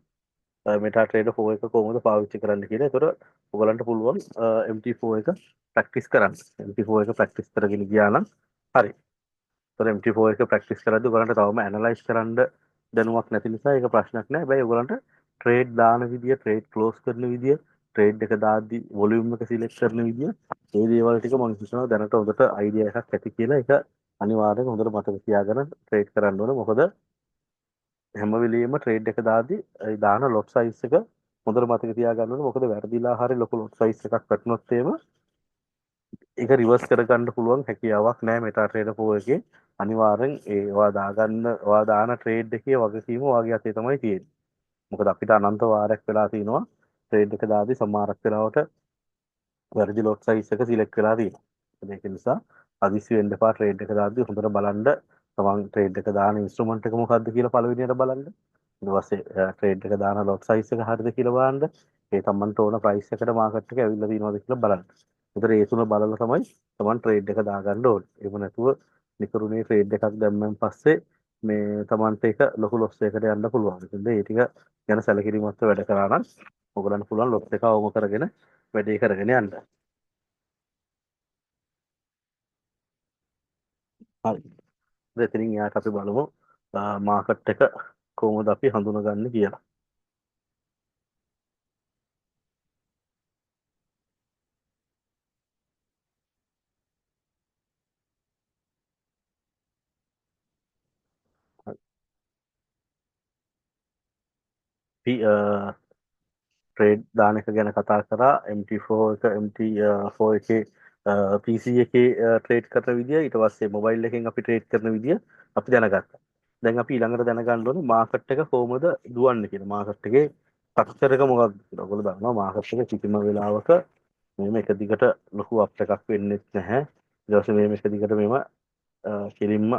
MetaTrader 4 එක කොහොමද පාවිච්චි කරන්න කියලා. ඒතර ඔයගලන්ට පුළුවන් MT4 එක ප්‍රැක්ටිස් කරන්න. MT4 එක ප්‍රැක්ටිස් කරගෙන ගියා නම් හරි. ඒතර MT4 එක ප්‍රැක්ටිස් කරද්දී ඔයගලන්ට තවම ඇනලයිස් කරන්න දැනුමක් නැති නිසා ඒක ප්‍රශ්නයක් නෑ. හැබැයි ඔයගලන්ට ට්‍රේඩ් දාන විදිය, ට්‍රේඩ් ක්ලෝස් කරන විදිය, ට්‍රේඩ් එක දාද්දි වොලියුම් එක සිලෙක්ට් කරන විදිය, මේ දේවල් ටික මම හිතනවා දැනට හොඳට අයිඩියා එකක් ඇති කියලා. ඒක අනිවාර්යෙන් හොඳට මතක තියාගෙන ට්‍රේඩ් කරන්න ඕනේ. මොකද හැම වෙලෙම ට්‍රේඩ් එක දාද්දි ඒ දාන ලොට් සයිස් එක හොඳට මතක තියාගන්න ඕනේ. මොකද වැරදිලා හරි ලොකු ලොට් සයිස් එකක් වැටුනොත් එහෙම ඒක රිවර්ස් කරගන්න පුළුවන් හැකියාවක් නැහැ MetaTrader 4 එකේ. අනිවාර්යෙන් ඒ ඔයා දාගන්න ඔයා දාන ට්‍රේඩ් එකේ වගකීම ඔයාගේ අතේ තමයි තියෙන්නේ. මොකද අපිට අනන්ත වාරයක් වෙලා තිනවා ට්‍රේඩ් එක දාද්දි සමහරක් වෙලාවට වැරදි ලොට් සයිස් එක සිලෙක්ට් වෙලා තියෙනවා. ඒක නිසා හදිස්සි වෙන්න එපා ට්‍රේඩ් එක දාද්දි හොඳට බලන්න තමන් ට්‍රේඩ් එක දාන ඉන්ස්ට්‍රුමන්ට් එක මොකක්ද කියලා පළවෙනියට බලන්න. ඊට පස්සේ ට්‍රේඩ් එක දාන ලොට් සයිස් එක හරියද කියලා බලන්න. ඒ තමන්ට ඕන ප්‍රයිස් එකට මාකට් එක ඇවිල්ලා තියෙනවද කියලා බලන්න. ඒතර ඒ තුන බලලා තමයි තමන් ට්‍රේඩ් එක දාගන්න ඕනේ. එහෙම නැතුව නිකරුණේ ට්‍රේඩ් එකක් දැම්මන් පස්සේ මේ තමන්ට ඒක ලොකු ලොස් එකකට යන්න පුළුවන්. ඒකද ඒ ටික ගැන සැලකිලිමත්ව වැඩ කරා නම් ඔයගලන්ට පුළුවන් ලොස් එක අවම කරගෙන වැඩේ කරගෙන යන්න. හරි. එතනින් එයාට අපි බලමු මාකට් එක කොහොමද අපි හඳුනගන්නේ කියලා. අපි ට්‍රේඩ් දාන එක ගැන කතා කරා MT4 එක MT4 එකේ PC එකේ ට්‍රේඩ් කරන විදිය ඊට පස්සේ මොබයිල් එකෙන් අපි ට්‍රේඩ් කරන විදිය අපි දැනගත්තා. දැන් අපි ඊළඟට දැනගන්න ඕනේ මාකට් එක කොහොමද දුවන්නේ කියලා. මාකට් එකේ ස්ට්‍රක්චර් එක මොකක්ද කියලා. ඔයගොල්ලෝ දන්නවා මාකට් එක කිසිම වෙලාවක මෙහෙම එක දිගට ලොකු අප් එකක් වෙන්නේ නැහැ. ඊට පස්සේ මෙහෙම එක දිගට මෙහෙම කෙලින්ම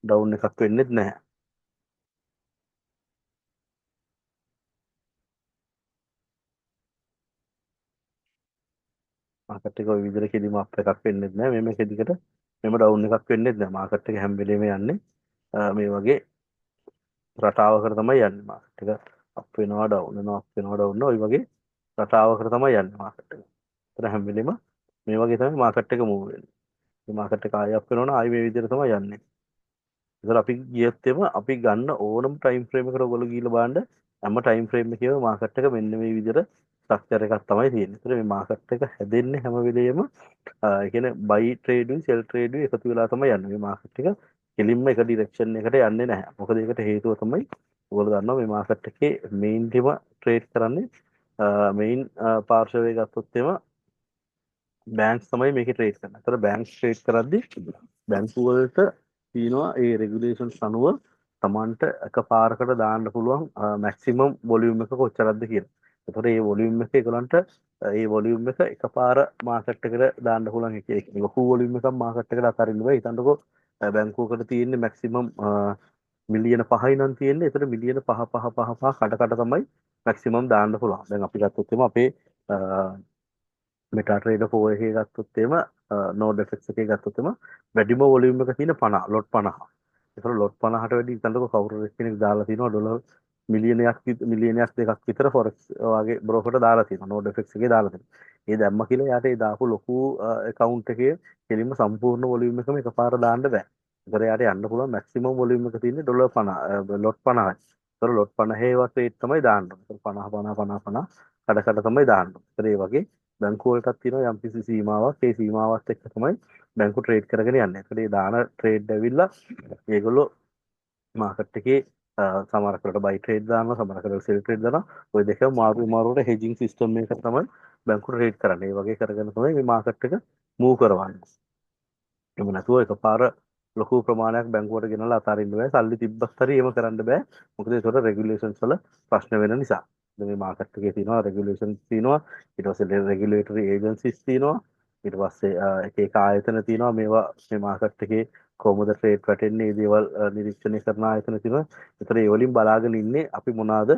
ඩවුන් එකක් වෙන්නේ නැහැ. මාකට් එක ওই විදිහට කෙලින්ම අප් එකක් වෙන්නේ නැහැ. මෙහෙම එක දිගට මෙහෙම ඩවුන් එකක් වෙන්නේ නැහැ. මාකට් එක හැම වෙලේම යන්නේ මේ වගේ රටාවකට තමයි යන්නේ මාකට් එක. අප් වෙනවා ඩවුන් වෙනවා අප් වෙනවා ඩවුන් වෙනවා. ওই වගේ රටාවකට තමයි යන්නේ මාකට් එක. ඒතර හැම වෙලේම මේ වගේ තමයි මාකට් එක මූව් වෙන්නේ. මේ මාකට් එක ආයෙ අප් වෙනවනම් ආයෙ මේ විදිහට තමයි යන්නේ. ඒතර අපි ගියත් එම අපි ගන්න ඕනම ටයිම් ෆ්‍රේම් එකකට ඔයගොල්ලෝ ගිහලා බලන්න හැම ටයිම් ෆ්‍රේම් එකේම මාකට් එක මෙන්න මේ විදිහට ස්ට්‍රක්චර් එකක් තමයි තියෙන්නේ. ඒතර මේ මාකට් එක හැදෙන්නේ හැම වෙලේම ඒ කියන්නේ බයි ට්‍රේඩුයි සෙල් ට්‍රේඩුයි එකතු වෙලා තමයි යන්නේ. මේ මාකට් එක කෙලින්ම එක ඩිරෙක්ෂන් එකට යන්නේ නැහැ. මොකද ඒකට හේතුව තමයි ඔයගොල්ලෝ දන්නවා මේ මාකට් එකේ මේන් ටිම ට්‍රේඩ් කරන්නේ මේන් පාර්ශවය ගත්තොත් එම බැංක්ස් තමයි මේකේ ට්‍රේඩ් කරන්නේ. ඒතර බැංක්ස් ට්‍රේඩ් කරද්දී බැංකු වලට තියෙනවා ඒ රෙගුලේෂන්ස් අනුව Tamanට එකපාරකට දාන්න පුළුවන් මැක්සිමම් වොලියුම් එක කොච්චරද කියලා. ඒතර ඒ වොලියුම් එක ඒගොල්ලන්ට ඒ වොලියුම් එක එකපාර මාකට් එකට දාන්න පුළුවන් එක ලොකු වොලියුම් එකක් මාකට් එකට අතරින්න බෑ. හිතන්නකෝ බැංකුවකට තියෙන්නේ මැක්සිමම් මිලියන 5යි නම් තියෙන්නේ. ඒතර මිලියන 5 කඩ කඩ තමයි මැක්සිමම් දාන්න පුළුවන්. දැන් අපි ගත්තොත් එම අපේ මෙටා ට්‍රේඩර් 4 එකේ ගත්තොත් එම නෝඩ් FX එකේ ගත්තොත් එම වැඩිම වොලියුම් එක තියෙන 50 ලොට් 50. ඒතර ලොට් 50ට වැඩි ඉතනක කවුරු කෙනෙක් දාලා තිනවා ඩොලර් මිලියනයක් දෙකක් විතර ෆොරෙක්ස් වගේ බ්‍රෝකර්ට දාලා තියෙනවා. නෝඩ් FX එකේ දාලා තියෙනවා. ඒ දැම්ම කියලා යාට ඒ දාපු ලොකු account එකේ කෙලින්ම සම්පූර්ණ වොලියුම් එකම එකපාර දාන්න බෑ. ඒතර යාට යන්න පුළුවන් මැක්සිමම් වොලියුම් එක තියෙන්නේ ඩොලර් 50 ලොට් 50යි. ඒතර ලොට් 50 වත් රේට් තමයි දාන්න ඕනේ. ඒතර 50 කඩ කඩ තමයි දාන්න ඕනේ. ඒතර ඒ වගේ බැංකු වලටත් තියෙනවා යම්කිසි සීමාවක්. ඒ සීමාවත් එක්ක තමයි බැංකු ට්‍රේඩ් කරගෙන යන්නේ. ඒතර ඒ දාන ට්‍රේඩ් ඇවිල්ලා ඒගොල්ලෝ මාකට් එකේ සමහර කරලා බයි ට්‍රේඩ් දානවා, සමහර කරලා සෙල් ට්‍රේඩ් දානවා. ওই දෙකම මාරුවට හෙජින් සිස්ටම් එකක් තමයි බැංකු ට්‍රේඩ් කරන්නේ. ඒ වගේ කරගෙන තමයි මේ මාකට් එක මූව් කරවන්නේ. එහෙම නැතුව එකපාර ලොකු ප්‍රමාණයක් බැංකුවට ගෙනලා අතාරින්න බෑ. සල්ලි තිබ්බත් හරි එහෙම කරන්න බෑ. මොකද ඒකට රෙගියුලේෂන්ස් වල ප්‍රශ්න වෙන නිසා. දැන් මේ මාකට් එකේ තියෙනවා රෙගියුලේෂන්ස් තියෙනවා. ඊට පස්සේ රෙගියුලේටරි ඒජන්සිස් තියෙනවා. ඊට පස්සේ එක එක ආයතන තියෙනවා. මේවා මේ මාකට් එකේ කොහොමද ට්‍රේඩ් වැටෙන්නේ, මේ දේවල් නිරීක්ෂණය කරන ආයතන තියෙනවා. ඒතර ඒ වලින් බලාගෙන ඉන්නේ අපි මොනවාද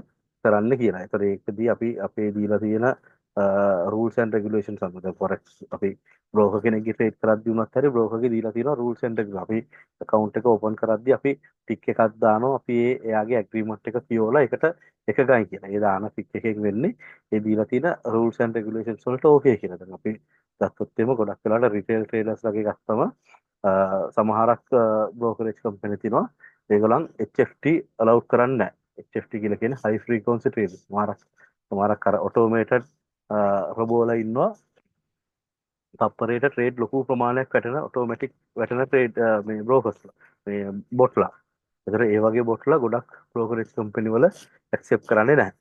කරන්න කියලා. ඒතර ඒකදී අපි අපේ දීලා තියෙන rules and regulations අනුව දැන් forex අපි බ්‍රෝකර් කෙනෙක්ගේ ට්‍රේඩ් කරද්දී වුණත් හරි බ්‍රෝකර්ගේ දීලා තියෙනවා rules and regulations. අපි account එක open කරද්දී අපි ටික් එකක් දානවා. අපි එයාගේ agreement එක කියවලා ඒකට එකගයි කියලා. ඒ දාන ටික් එකෙන් වෙන්නේ ඒ දීලා තියෙන rules and regulations වලට okay කියලා. දැන් අපි ගත්තොත් එimhe ගොඩක් වෙලාවට retail traders ලගේ ගත්තම සමහරක් brokerage company තියෙනවා. ඒගොල්ලන් HFT allow කරන්නේ නැහැ. HFT කියලා කියන්නේ high frequency trading. සමහරක් අර automated රොබෝලා ඉන්නවා තප්පරයට ට්‍රේඩ් ලොකු ප්‍රමාණයක් වැටෙන ඔටෝමැටික් වැටෙන ට්‍රේඩ් මේ බ්‍රෝකර්ස්ලා මේ බොට්ලා. ඒතර ඒ වගේ බොට්ලා ගොඩක් බ්‍රෝකරේජ් කම්පැනි වල ඇක්සෙප්ට් කරන්නේ නැහැ.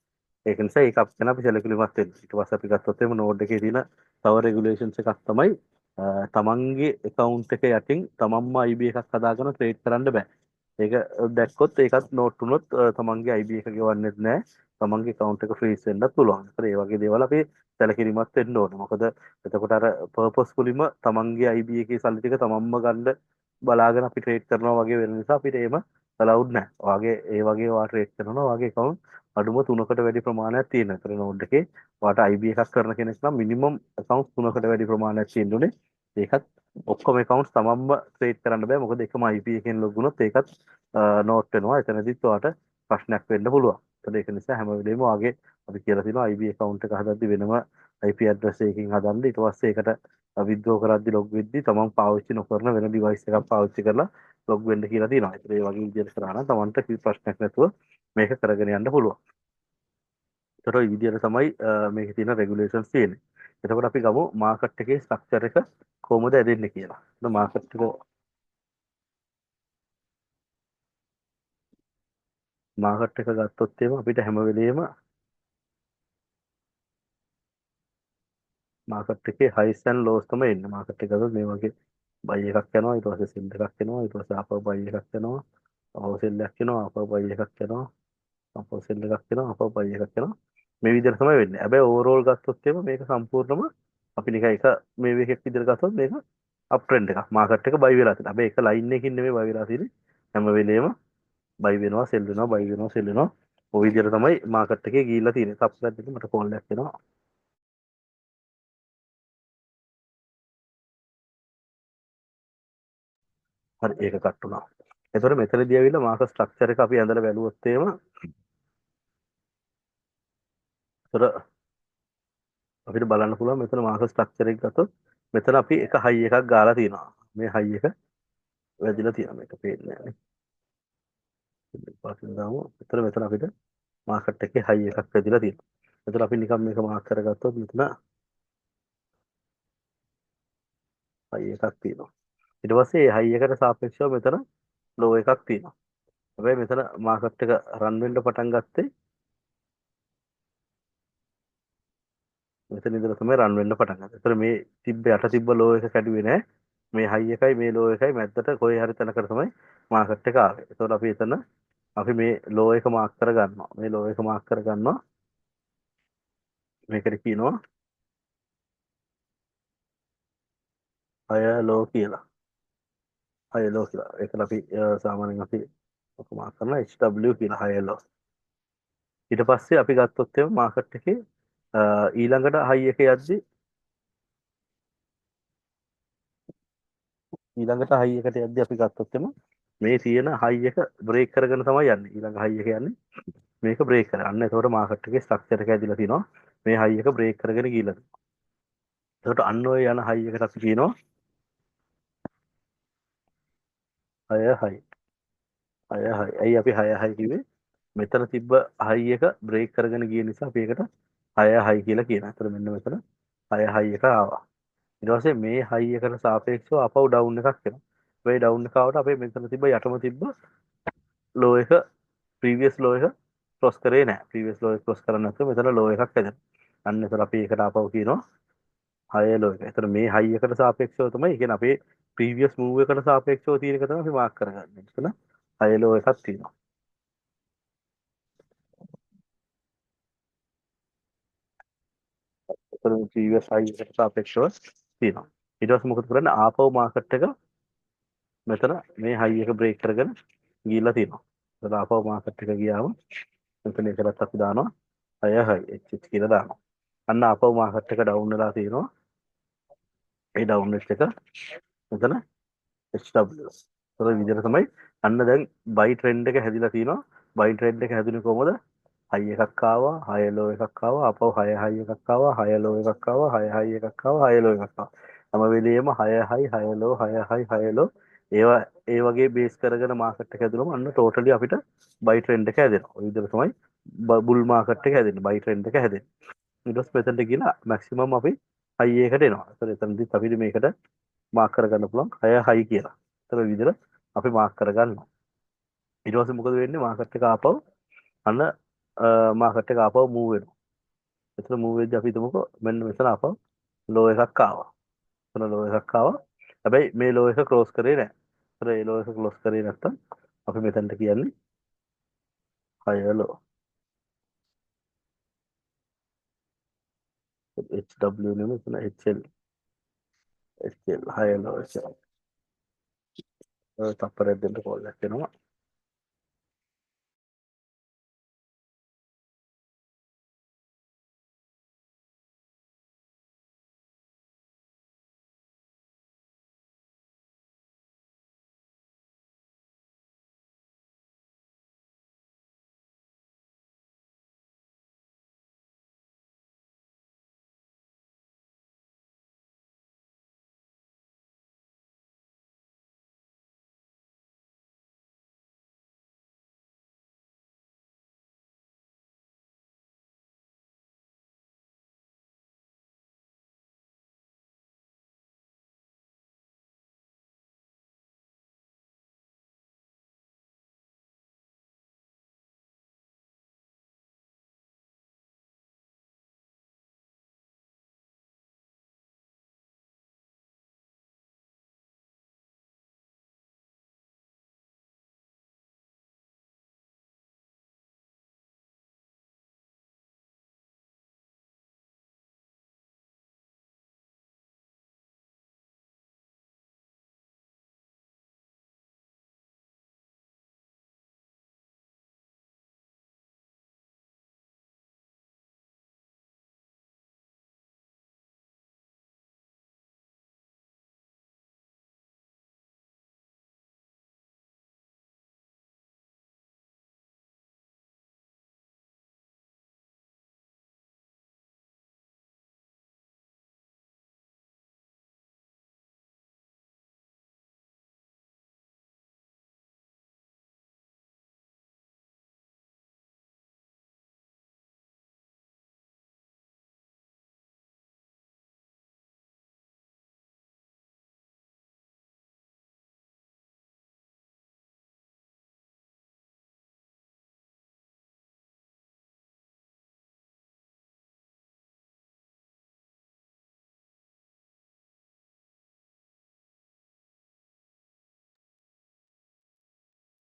ඒක නිසා ඒක අපි ගැන අපි සැලකිලිමත් වෙන්න. ඊට පස්සේ අපි ගත්තොත් එimhe නෝඩ් එකේ තියෙන තව රෙගුලේෂන්ස් එකක් තමයි තමන්ගේ account එක යටින් තමන්ම IB එකක් හදාගෙන ට්‍රේඩ් කරන්න බෑ. ඒක දැක්කොත් ඒකත් නෝට් වුණොත් තමන්ගේ IB එක ගෙවන්නෙත් නැහැ. තමන්ගේ account එක ෆ්‍රීස් වෙන්නත් පුළුවන්. ඒතර ඒ වගේ දේවල් අපි සැලකිලිමත් වෙන්න ඕනේ. මොකද එතකොට අර පර්පස්ෆුලිම තමන්ගේ IB එකේ සල්ලි ටික තමන්ම ගන්න බලාගෙන අපි ට්‍රේඩ් කරනවා වගේ වෙන නිසා අපිට එහෙම allowed නැහැ. ඔයාගේ ඒ වගේ ඔයා ට්‍රේඩ් කරනවා ඔයාගේ account අඩුම 3කට වැඩි ප්‍රමාණයක් තියෙනවා. ඒතර නෝඩ් එකේ ඔයාට IB එකක් කරන කෙනෙක් නම් මිනිමම් account 3කට වැඩි ප්‍රමාණයක් තියෙන්න ඕනේ. ඒකත් ඔක්කොම accounts තමන්ම ට්‍රේඩ් කරන්න බෑ. මොකද එකම IP එකෙන් ලොග් වුණොත් ඒකත් නෝට් වෙනවා. එතනදිත් ඔයාට ප්‍රශ්නයක් වෙන්න පුළුවන්. ඒතර ඒක නිසා හැම වෙලේම ඔයාගේ අපි කියලා තියෙනවා IB account එක හදද්දි වෙනම IP address එකකින් හදන්න. ඊට පස්සේ ඒකට withdraw කරද්දි log වෙද්දි තමන් පාවිච්චි නොකරන වෙන device එකක් පාවිච්චි කරලා log වෙන්න කියලා තියෙනවා. ඒතර ඒ වගේ විදිහට කරා නම් තමන්ට කිසි ප්‍රශ්නයක් නැතුව මේක කරගෙන යන්න පුළුවන්. ඒතර ওই විදිහට තමයි මේකේ තියෙන regulations තියෙන්නේ. එතකොට අපි ගමු මාකට් එකේ ස්ට්‍රක්චර් එක කොහොමද ඇදෙන්නේ කියලා. මාකට් එක ගත්තොත් එහෙම අපිට හැම වෙලෙම මාකට් එකේ highs and lows තමයි එන්නේ. මාකට් එක ගත්තොත් මේ වගේ buy එකක් යනවා, ඊට පස්සේ sell එකක් එනවා, ඊට පස්සේ ආපහු buy එකක් යනවා, ආපහු sell එකක් එනවා, ආපහු buy එකක් යනවා, ආපහු sell එකක් එනවා, ආපහු buy එකක් යනවා. මේ විදිහට තමයි වෙන්නේ. හැබැයි overall ගත්තොත් එහෙම මේක සම්පූර්ණම අපි නිකන් එක මේ වේගයක් විදිහට ගත්තොත් මේක up trend එකක්. මාකට් එක buy වෙලා තියෙනවා. හැබැයි එක line එකකින් නෙමෙයි buy වෙලා තියෙන්නේ. හැම වෙලේම buy වෙනවා, sell වෙනවා, buy වෙනවා, sell වෙනවා. ඔය විදිහට තමයි මාකට් එකේ ගිහිල්ලා තියෙන්නේ. subscribe එක මට call එකක් එනවා. හරි ඒක කට් වුණා. එතකොට මෙතනදී ඇවිල්ලා මාකට් ස්ට්‍රක්චර් එක අපි ඇඳලා බැලුවොත් එහෙම එතකොට අපිට බලන්න පුළුවන් මෙතන මාකට් ස්ට්‍රක්චර් එක ගත්තොත් මෙතන අපි එක හයි එකක් ගාලා තියෙනවා. මේ හයි එක වැදිලා තියෙනවා. මේක පේන්නේ නැහැ. පාටින් දාමු. මෙතන අපිට මාකට් එකේ හයි එකක් වැදිලා තියෙනවා. එතකොට අපි නිකන් මේක මාක් කරගත්තොත් මෙතන හයි එකක් තියෙනවා. ඊට පස්සේ මේ හයි එකට සාපේක්ෂව මෙතන ලෝ එකක් තියෙනවා. හැබැයි මෙතන මාකට් එක රන් වෙන්න පටන් ගත්තේ මෙතන ඉඳලා තමයි රන් වෙන්න පටන් ගත්තේ. ඒතර මේ යට තිබ්බ ලෝ එක කැඩුවේ නැහැ. මේ හයි එකයි මේ ලෝ එකයි මැද්දට කොහේ හරි තැනකට තමයි මාකට් එක ආවේ. ඒතකොට අපි මේ ලෝ එක මාක් කරගන්නවා. මේ ලෝ එක මාක් කරගන්නවා. මේකට කියනවා අය ලෝ කියලා. හය ලෝ කියලා. ඒකට අපි සාමාන්‍යයෙන් අපි ඔක මාක් කරනවා HW කියලා හය ලෝ. ඊට පස්සේ අපි ගත්තොත් එම මාකට් එකේ ඊළඟට හයි එක යද්දි ඊළඟට හයි එකට යද්දි අපි ගත්තොත් එම මේ තියෙන හයි එක බ්‍රේක් කරගෙන තමයි යන්නේ. ඊළඟ හයි එක යන්නේ මේක බ්‍රේක් කරගන්න. අන්න එතකොට මාකට් එකේ ස්ට්‍රක්චර් එක ඇදිලා තිනවා. මේ හයි එක බ්‍රේක් කරගෙන ගිහලා තියෙනවා. එතකොට අන්න ඔය යන හයි එකට අපි කියනවා හය හයි. හය හයි. ඇයි අපි හය හයි කිව්වේ? මෙතන තිබ්බ හයි එක බ්‍රේක් කරගෙන ගිය නිසා අපි ඒකට හය හයි කියලා කියනවා. එතකොට මෙන්න මෙතන හය හයි එක ආවා. ඊට පස්සේ මේ හයි එකට සාපේක්ෂව අපව ඩවුන් එකක් එනවා. මේ ඩවුන් එක ආවට අපේ මෙතන තිබ්බ යටම තිබ්බ ලෝ එක ප්‍රීවියස් ලෝ එක ක්‍රොස් කරේ නැහැ. ප්‍රීවියස් ලෝ එක ක්‍රොස් කරන්නේ නැත්නම් මෙතන ලෝ එකක් හැදෙනවා. අන්න එතන අපි ඒකට අපව කියනවා හය ලෝ එක. එතන මේ හයි එකට සාපේක්ෂව තමයි, ඒ කියන්නේ අපේ ප්‍රීවියස් මූව් එකට සාපේක්ෂව තියෙන එක තමයි අපි මාක් කරගන්නේ. එතන හය ලෝ එකක් තියෙනවා. එතන ප්‍රීවියස් හයි එකට සාපේක්ෂව තියෙනවා. ඊට පස්සේ මොකද කරන්නේ? ආපහු මාකට් එක මෙතන මේ හයි එක බ්‍රේක් කරගෙන ගිහිල්ලා තියෙනවා. එතන ආපහු මාකට් එක ගියාම මෙතන ඒකටත් අපි දානවා හය හයි HH කියලා දානවා. අන්න ආපහු මාකට් එක ඩවුන් වෙලා තියෙනවා. ඒ ඩවුන් වෙච්ච එක මෙතන HW. ඒ විදිහට තමයි අන්න දැන් බයි ට්‍රෙන්ඩ් එක හැදිලා තියෙනවා. බයි ට්‍රෙන්ඩ් එක හැදුනේ කොහොමද? හයි එකක් ආවා, හය ලෝ එකක් ආවා, ආපහු හය හයි එකක් ආවා, හය ලෝ එකක් ආවා, හය හයි එකක් ආවා, හය ලෝ එකක් ආවා. හැම වෙලෙම හය හයි, හය ලෝ, හය හයි, හය ලෝ ඒවා ඒ වගේ බේස් කරගෙන මාකට් එක හැදුනම අන්න ටෝටලි අපිට බයි ට්‍රෙන්ඩ් එක හැදෙනවා. ඔය විදිහට තමයි බුල් මාකට් එක හැදෙන්නේ, බයි ට්‍රෙන්ඩ් එක හැදෙන්නේ. ඊට පස්සේ මෙතනට ගිහලා මැක්සිමම් අපි හයි එකට එනවා. ඒතර එතනදිත් අපිට මේකට මාක් කරගන්න පුළුවන් හය හයි කියලා. ඒතර විදිහට අපි මාක් කරගන්නවා. ඊට පස්සේ මොකද වෙන්නේ? මාකට් එක ආපහු අන්න මාකට් එක ආපහු මූව් වෙනවා. එතන මූව් වෙද්දී අපි හිතමුකෝ මෙන්න මෙතන ආපහු ලෝ එකක් ආවා. එතන ලෝ එකක් ආවා. හැබැයි මේ ලෝ එක ක්‍රෝස් කරේ නැහැ. එතන ඒ ලෝ එක ක්ලෝස් කරේ නැත්තම් අපි මෙතනට කියන්නේ හය ලෝ. HW නෙමෙයි එතන HL. HL හය ලෝ එක. තප්පරයක් දෙන්න කෝල් එකක් එනවා.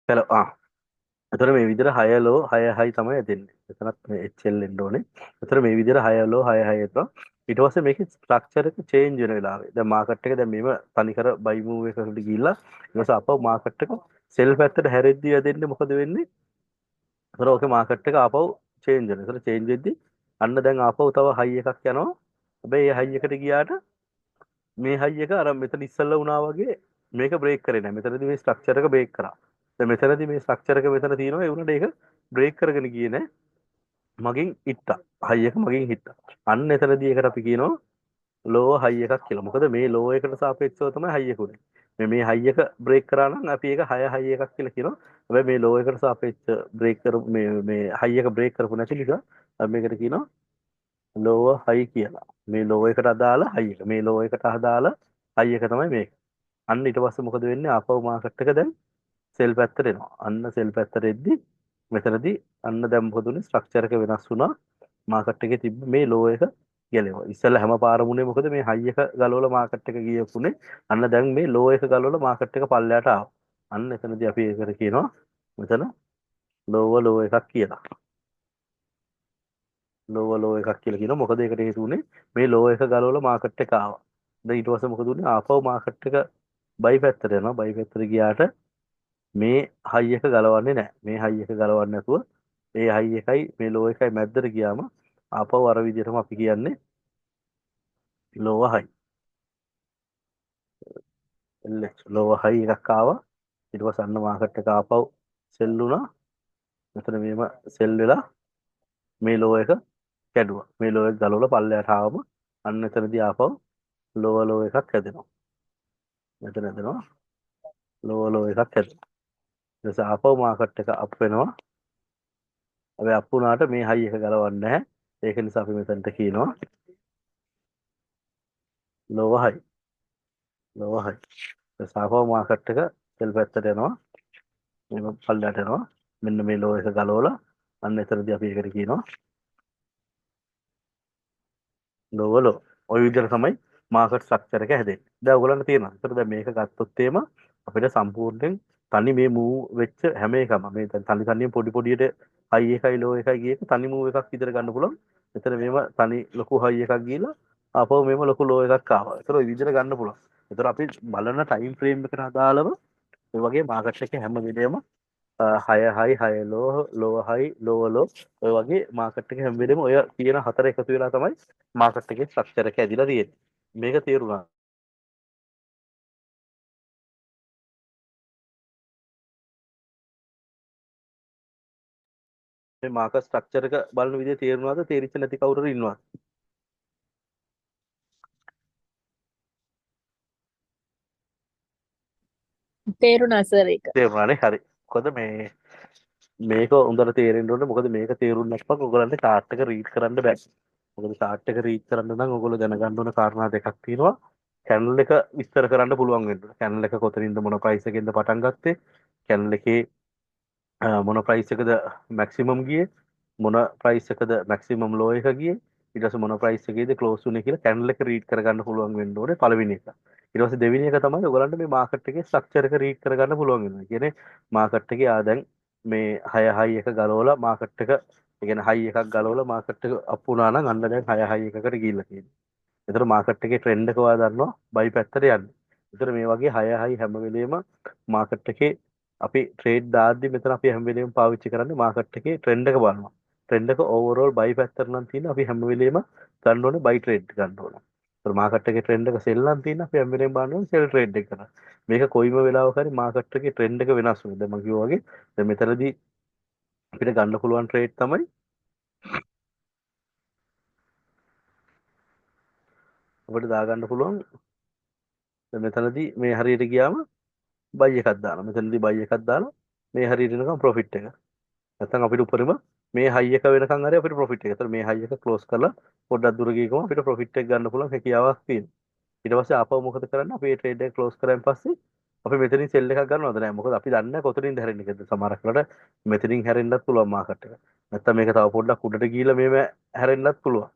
හලෝ එතකොට මේ විදිහට හය ලෝ හය හයි තමයි දෙන්නේ. එතනත් මේ HL එන්න ඕනේ. එතකොට මේ විදිහට හය ලෝ හය හයි එතන. ඊට පස්සේ මේකේ ස්ට්‍රක්චර් එක චේන්ජ් වෙන වෙලාවේ දැන් මාකට් එක දැන් මේව තනිකර බයි මූව් එකකට ගිහිල්ලා ඊට පස්සේ අපව මාකට් එක සෙල් පැත්තට හැරෙද්දී යදෙන්නේ මොකද වෙන්නේ? ඒතර ඕකේ මාකට් එක ආපහු චේන්ජ් වෙනවා. ඒතර චේන්ජ් වෙද්දී අන්න දැන් ආපහු තව හයි එකක් යනවා. හැබැයි ඒ හයි එකට ගියාට මේ හයි එක අර මෙතන ඉස්සෙල්ලා වුණා වගේ මේක බ්‍රේක් කරේ නැහැ. මෙතනදී මේ ස්ට්‍රක්චර් එක බ්‍රේක් කරා. දැන් මෙතනදී මේ ස්ට්‍රක්චර් එක මෙතන තියෙනවා. ඒ වුණාට ඒක බ්‍රේක් කරගෙන ගියේ නැහැ. මගෙන් හිට්ටා. හයි එක මගෙන් හිට්ටා. අන්න එතනදී ඒකට අපි කියනවා ලෝව හයි එකක් කියලා. මොකද මේ ලෝව එකට සාපේක්ෂව තමයි හයි එක උනේ. මේ හයි එක බ්‍රේක් කරා නම් අපි ඒක 6 හයි එකක් කියලා කියනවා. හැබැයි මේ ලෝව එකට සාපේක්ෂ බ්‍රේක් කරපු මේ හයි එක බ්‍රේක් කරපු නැති නිසා අපි මේකට කියනවා ලෝව හයි කියලා. මේ ලෝව එකට අදාළ හයි එක. මේ ලෝව එකට අදාළ හයි එක තමයි මේක. අන්න ඊට පස්සේ මොකද වෙන්නේ? ආපහු මාකට් එක දැන් සෙල් පැත්තට එනවා. අන්න සෙල් පැත්තට එද්දි මෙතනදී අන්න දැන් මොකද උනේ? ස්ට්‍රක්චර් එක වෙනස් වුණා. මාකට් එකේ තිබ්බ මේ ලෝ එක ගැලෙනවා. ඉස්සෙල්ලා හැම පාරම උනේ මොකද මේ හයි එක ගලවලා මාකට් එක ගියපුනේ. අන්න දැන් මේ ලෝ එක ගලවලා මාකට් එක පල්ලයට ආවා. අන්න එතනදී අපි ඒකට කියනවා මෙතන ලෝ එකක් කියලා. ලෝ එකක් කියලා කියනවා. මොකද ඒකට හේතු උනේ මේ ලෝ එක ගලවලා මාකට් එක ආවා. දැන් ඊට පස්සේ මොකද උනේ? ආපහු මාකට් එක බයි පැත්තට යනවා. බයි පැත්තට ගියාට මේ හයි එක ගලවන්නේ නැහැ. මේ හයි එක ගලවන්නේ නැතුව ඒ හයි එකයි මේ ලෝ එකයි මැද්දට ගියාම ආපහු අර විදිහටම අපි කියන්නේ ලෝව හයි. ලෝව හයි එකක් ආවා. ඊට පස්සේ අන්න මාකට් එක ආපහු සෙල් වුණා. මෙතන මේම සෙල් වෙලා මේ ලෝ එක කැඩුවා. මේ ලෝ එක ගලවලා පල්ලයට ආවම අන්න එතනදී ආපහු ලෝ එකක් හැදෙනවා. මෙතන හැදෙනවා ලෝ එකක් හැදෙනවා. ඊට පස්සේ ආපහු මාකට් එක අප් වෙනවා. හැබැයි අප් වුණාට මේ හයි එක ගලවන්නේ නැහැ. ඒක නිසා අපි මෙතනට කියනවා ලෝව හයි. ලෝව හයි. ඊට පස්සේ ආපහු මාකට් එක සෙල් පැත්තට යනවා. මේ පල්ලයට යනවා. මෙන්න මේ ලෝ එක ගලවලා අන්න එතනදී අපි ඒකට කියනවා ලෝ. ওই විදිහට තමයි මාකට් ස්ට්‍රක්චර් එක හැදෙන්නේ. දැන් ඔයගොල්ලන්ට තියෙනවා. ඒතර දැන් මේක ගත්තොත් එම අපිට සම්පූර්ණයෙන් තනි මේ මූව් වෙච්ච හැම එකම මේ තනි තනියෙන් පොඩි පොඩියට හයි එකයි ලෝ එකයි ගියක තනි මූව් එකක් විතර ගන්න පුළුවන්. එතන මේව තනි ලොකු හයි එකක් ගිහලා ආපහු මේව ලොකු ලෝ එකක් ආවා. ඒතර ওই විදිහට ගන්න පුළුවන්. ඒතර අපි බලන ටයිම් ෆ්‍රේම් එකට අදාළව ඒ වගේ මාකට් එකේ හැම වෙලේම 6 හයි 6 ලෝ හයි ලෝ ඔය වගේ මාකට් එකේ හැම වෙලේම ඔය කියන හතර එකතු වෙලා තමයි මාකට් එකේ ස්ට්‍රක්චර් එක ඇදිලා තියෙන්නේ. මේක තේරුණා. මේ මාකට් ස්ට්‍රක්චර් එක බලන විදිය තේරුණාද? තේරිච්ච නැති කවුරු හරි ඉන්නවද? තේරුණා සර් ඒක. තේරුණානේ. හරි. මොකද මේක හොඳට තේරෙන්න ඕනේ. මොකද මේක තේරුම් නැත්නම් ඔයගලන්ට chart එක රීඩ් කරන්න බෑ. මොකද chart එක රීඩ් කරන්න නම් ඔයගොල්ලෝ දැනගන්න ඕන කාරණා දෙකක් තියෙනවා. කැනල් එක විස්තර කරන්න පුළුවන් වෙන්න ඕනේ. කැනල් එක කොතනින්ද මොන ප්‍රයිස් එකෙන්ද පටන් ගත්තේ? කැනල් එකේ මොන ප්‍රයිස් එකද මැක්සිමම් ගියේ? මොන ප්‍රයිස් එකද මැක්සිමම් ලෝ එක ගියේ? ඊට පස්සේ මොන ප්‍රයිස් එකේද ක්ලෝස් වුනේ කියලා කැනල් එක රීඩ් කරගන්න පුළුවන් වෙන්න ඕනේ පළවෙනි එක. ඊට පස්සේ දෙවෙනි එක තමයි ඔයගලන්ට මේ මාකට් එකේ ස්ට්‍රක්චර් එක රීඩ් කරගන්න පුළුවන් වෙනවා. කියන්නේ මාකට් එකේ දැන් මේ 6 හයි එක ගලවලා මාකට් එක ඒ කියන්නේ හයි එකක් ගලවලා මාකට් එක අප් වුණා නම් අන්න දැන් 6 හයි එකකට ගිහිල්ලා තියෙනවා. ඒතර මාකට් එකේ ට්‍රෙන්ඩ් එක ඔයා දන්නවා බයි පැත්තට යන්නේ. ඒතර මේ වගේ 6 හයි හැම වෙලේම මාකට් එකේ අපි ට්‍රේඩ් දාද්දි මෙතන අපි හැම වෙලේම පාවිච්චි කරන්නේ මාකට් එකේ ට්‍රෙන්ඩ් එක බලනවා. ට්‍රෙන්ඩ් එක ඕවරෝල් බයි පැත්තට නම් තියෙන අපි හැම වෙලේම ගන්න ඕනේ බයි ට්‍රේඩ් ගන්න ඕනේ. ඒතර මාකට් එකේ ට්‍රෙන්ඩ් එක සෙල් නම් තියෙන අපි හැම වෙලේම බලන්න ඕනේ සෙල් ට්‍රේඩ් එක කරන්න. මේක කොයිම වෙලාවක හරි මාකට් එකේ ට්‍රෙන්ඩ් එක වෙනස් වෙනවා. දැන් මම කිව්වා වගේ දැන් මෙතනදී අපිට ගන්න පුළුවන් ට්‍රේඩ් තමයි අපිට දාගන්න පුළුවන් දැන් මෙතනදී මේ හරියට ගියාම බයි එකක් දානවා. මෙතනදී බයි එකක් දාලා මේ හරියට එනකම් ප්‍රොෆිට් එක. නැත්නම් අපිට උඩරිම මේ හයි එක වෙනකන් හරි අපිට ප්‍රොෆිට් එක. ඒතර මේ හයි එක ක්ලෝස් කරලා පොඩ්ඩක් දුර ගිහම අපිට ප්‍රොෆිට් එක ගන්න පුළුවන් හැකියාවක් තියෙනවා. ඊට පස්සේ ආපහු මොකද කරන්නේ? අපි මේ ට්‍රේඩ් එක ක්ලෝස් කරාන් පස්සේ අපි මෙතනින් සෙල් එකක් ගන්නවද නැහැ. මොකද අපි දන්නේ නැහැ කොතනින්ද හැරෙන්නේ කියලාද. සමහරක් වෙලාවට මෙතනින් හැරෙන්නත් පුළුවන් මාකට් එක. නැත්නම් මේක තව පොඩ්ඩක් උඩට ගිහිල්ලා මේව හැරෙන්නත් පුළුවන්.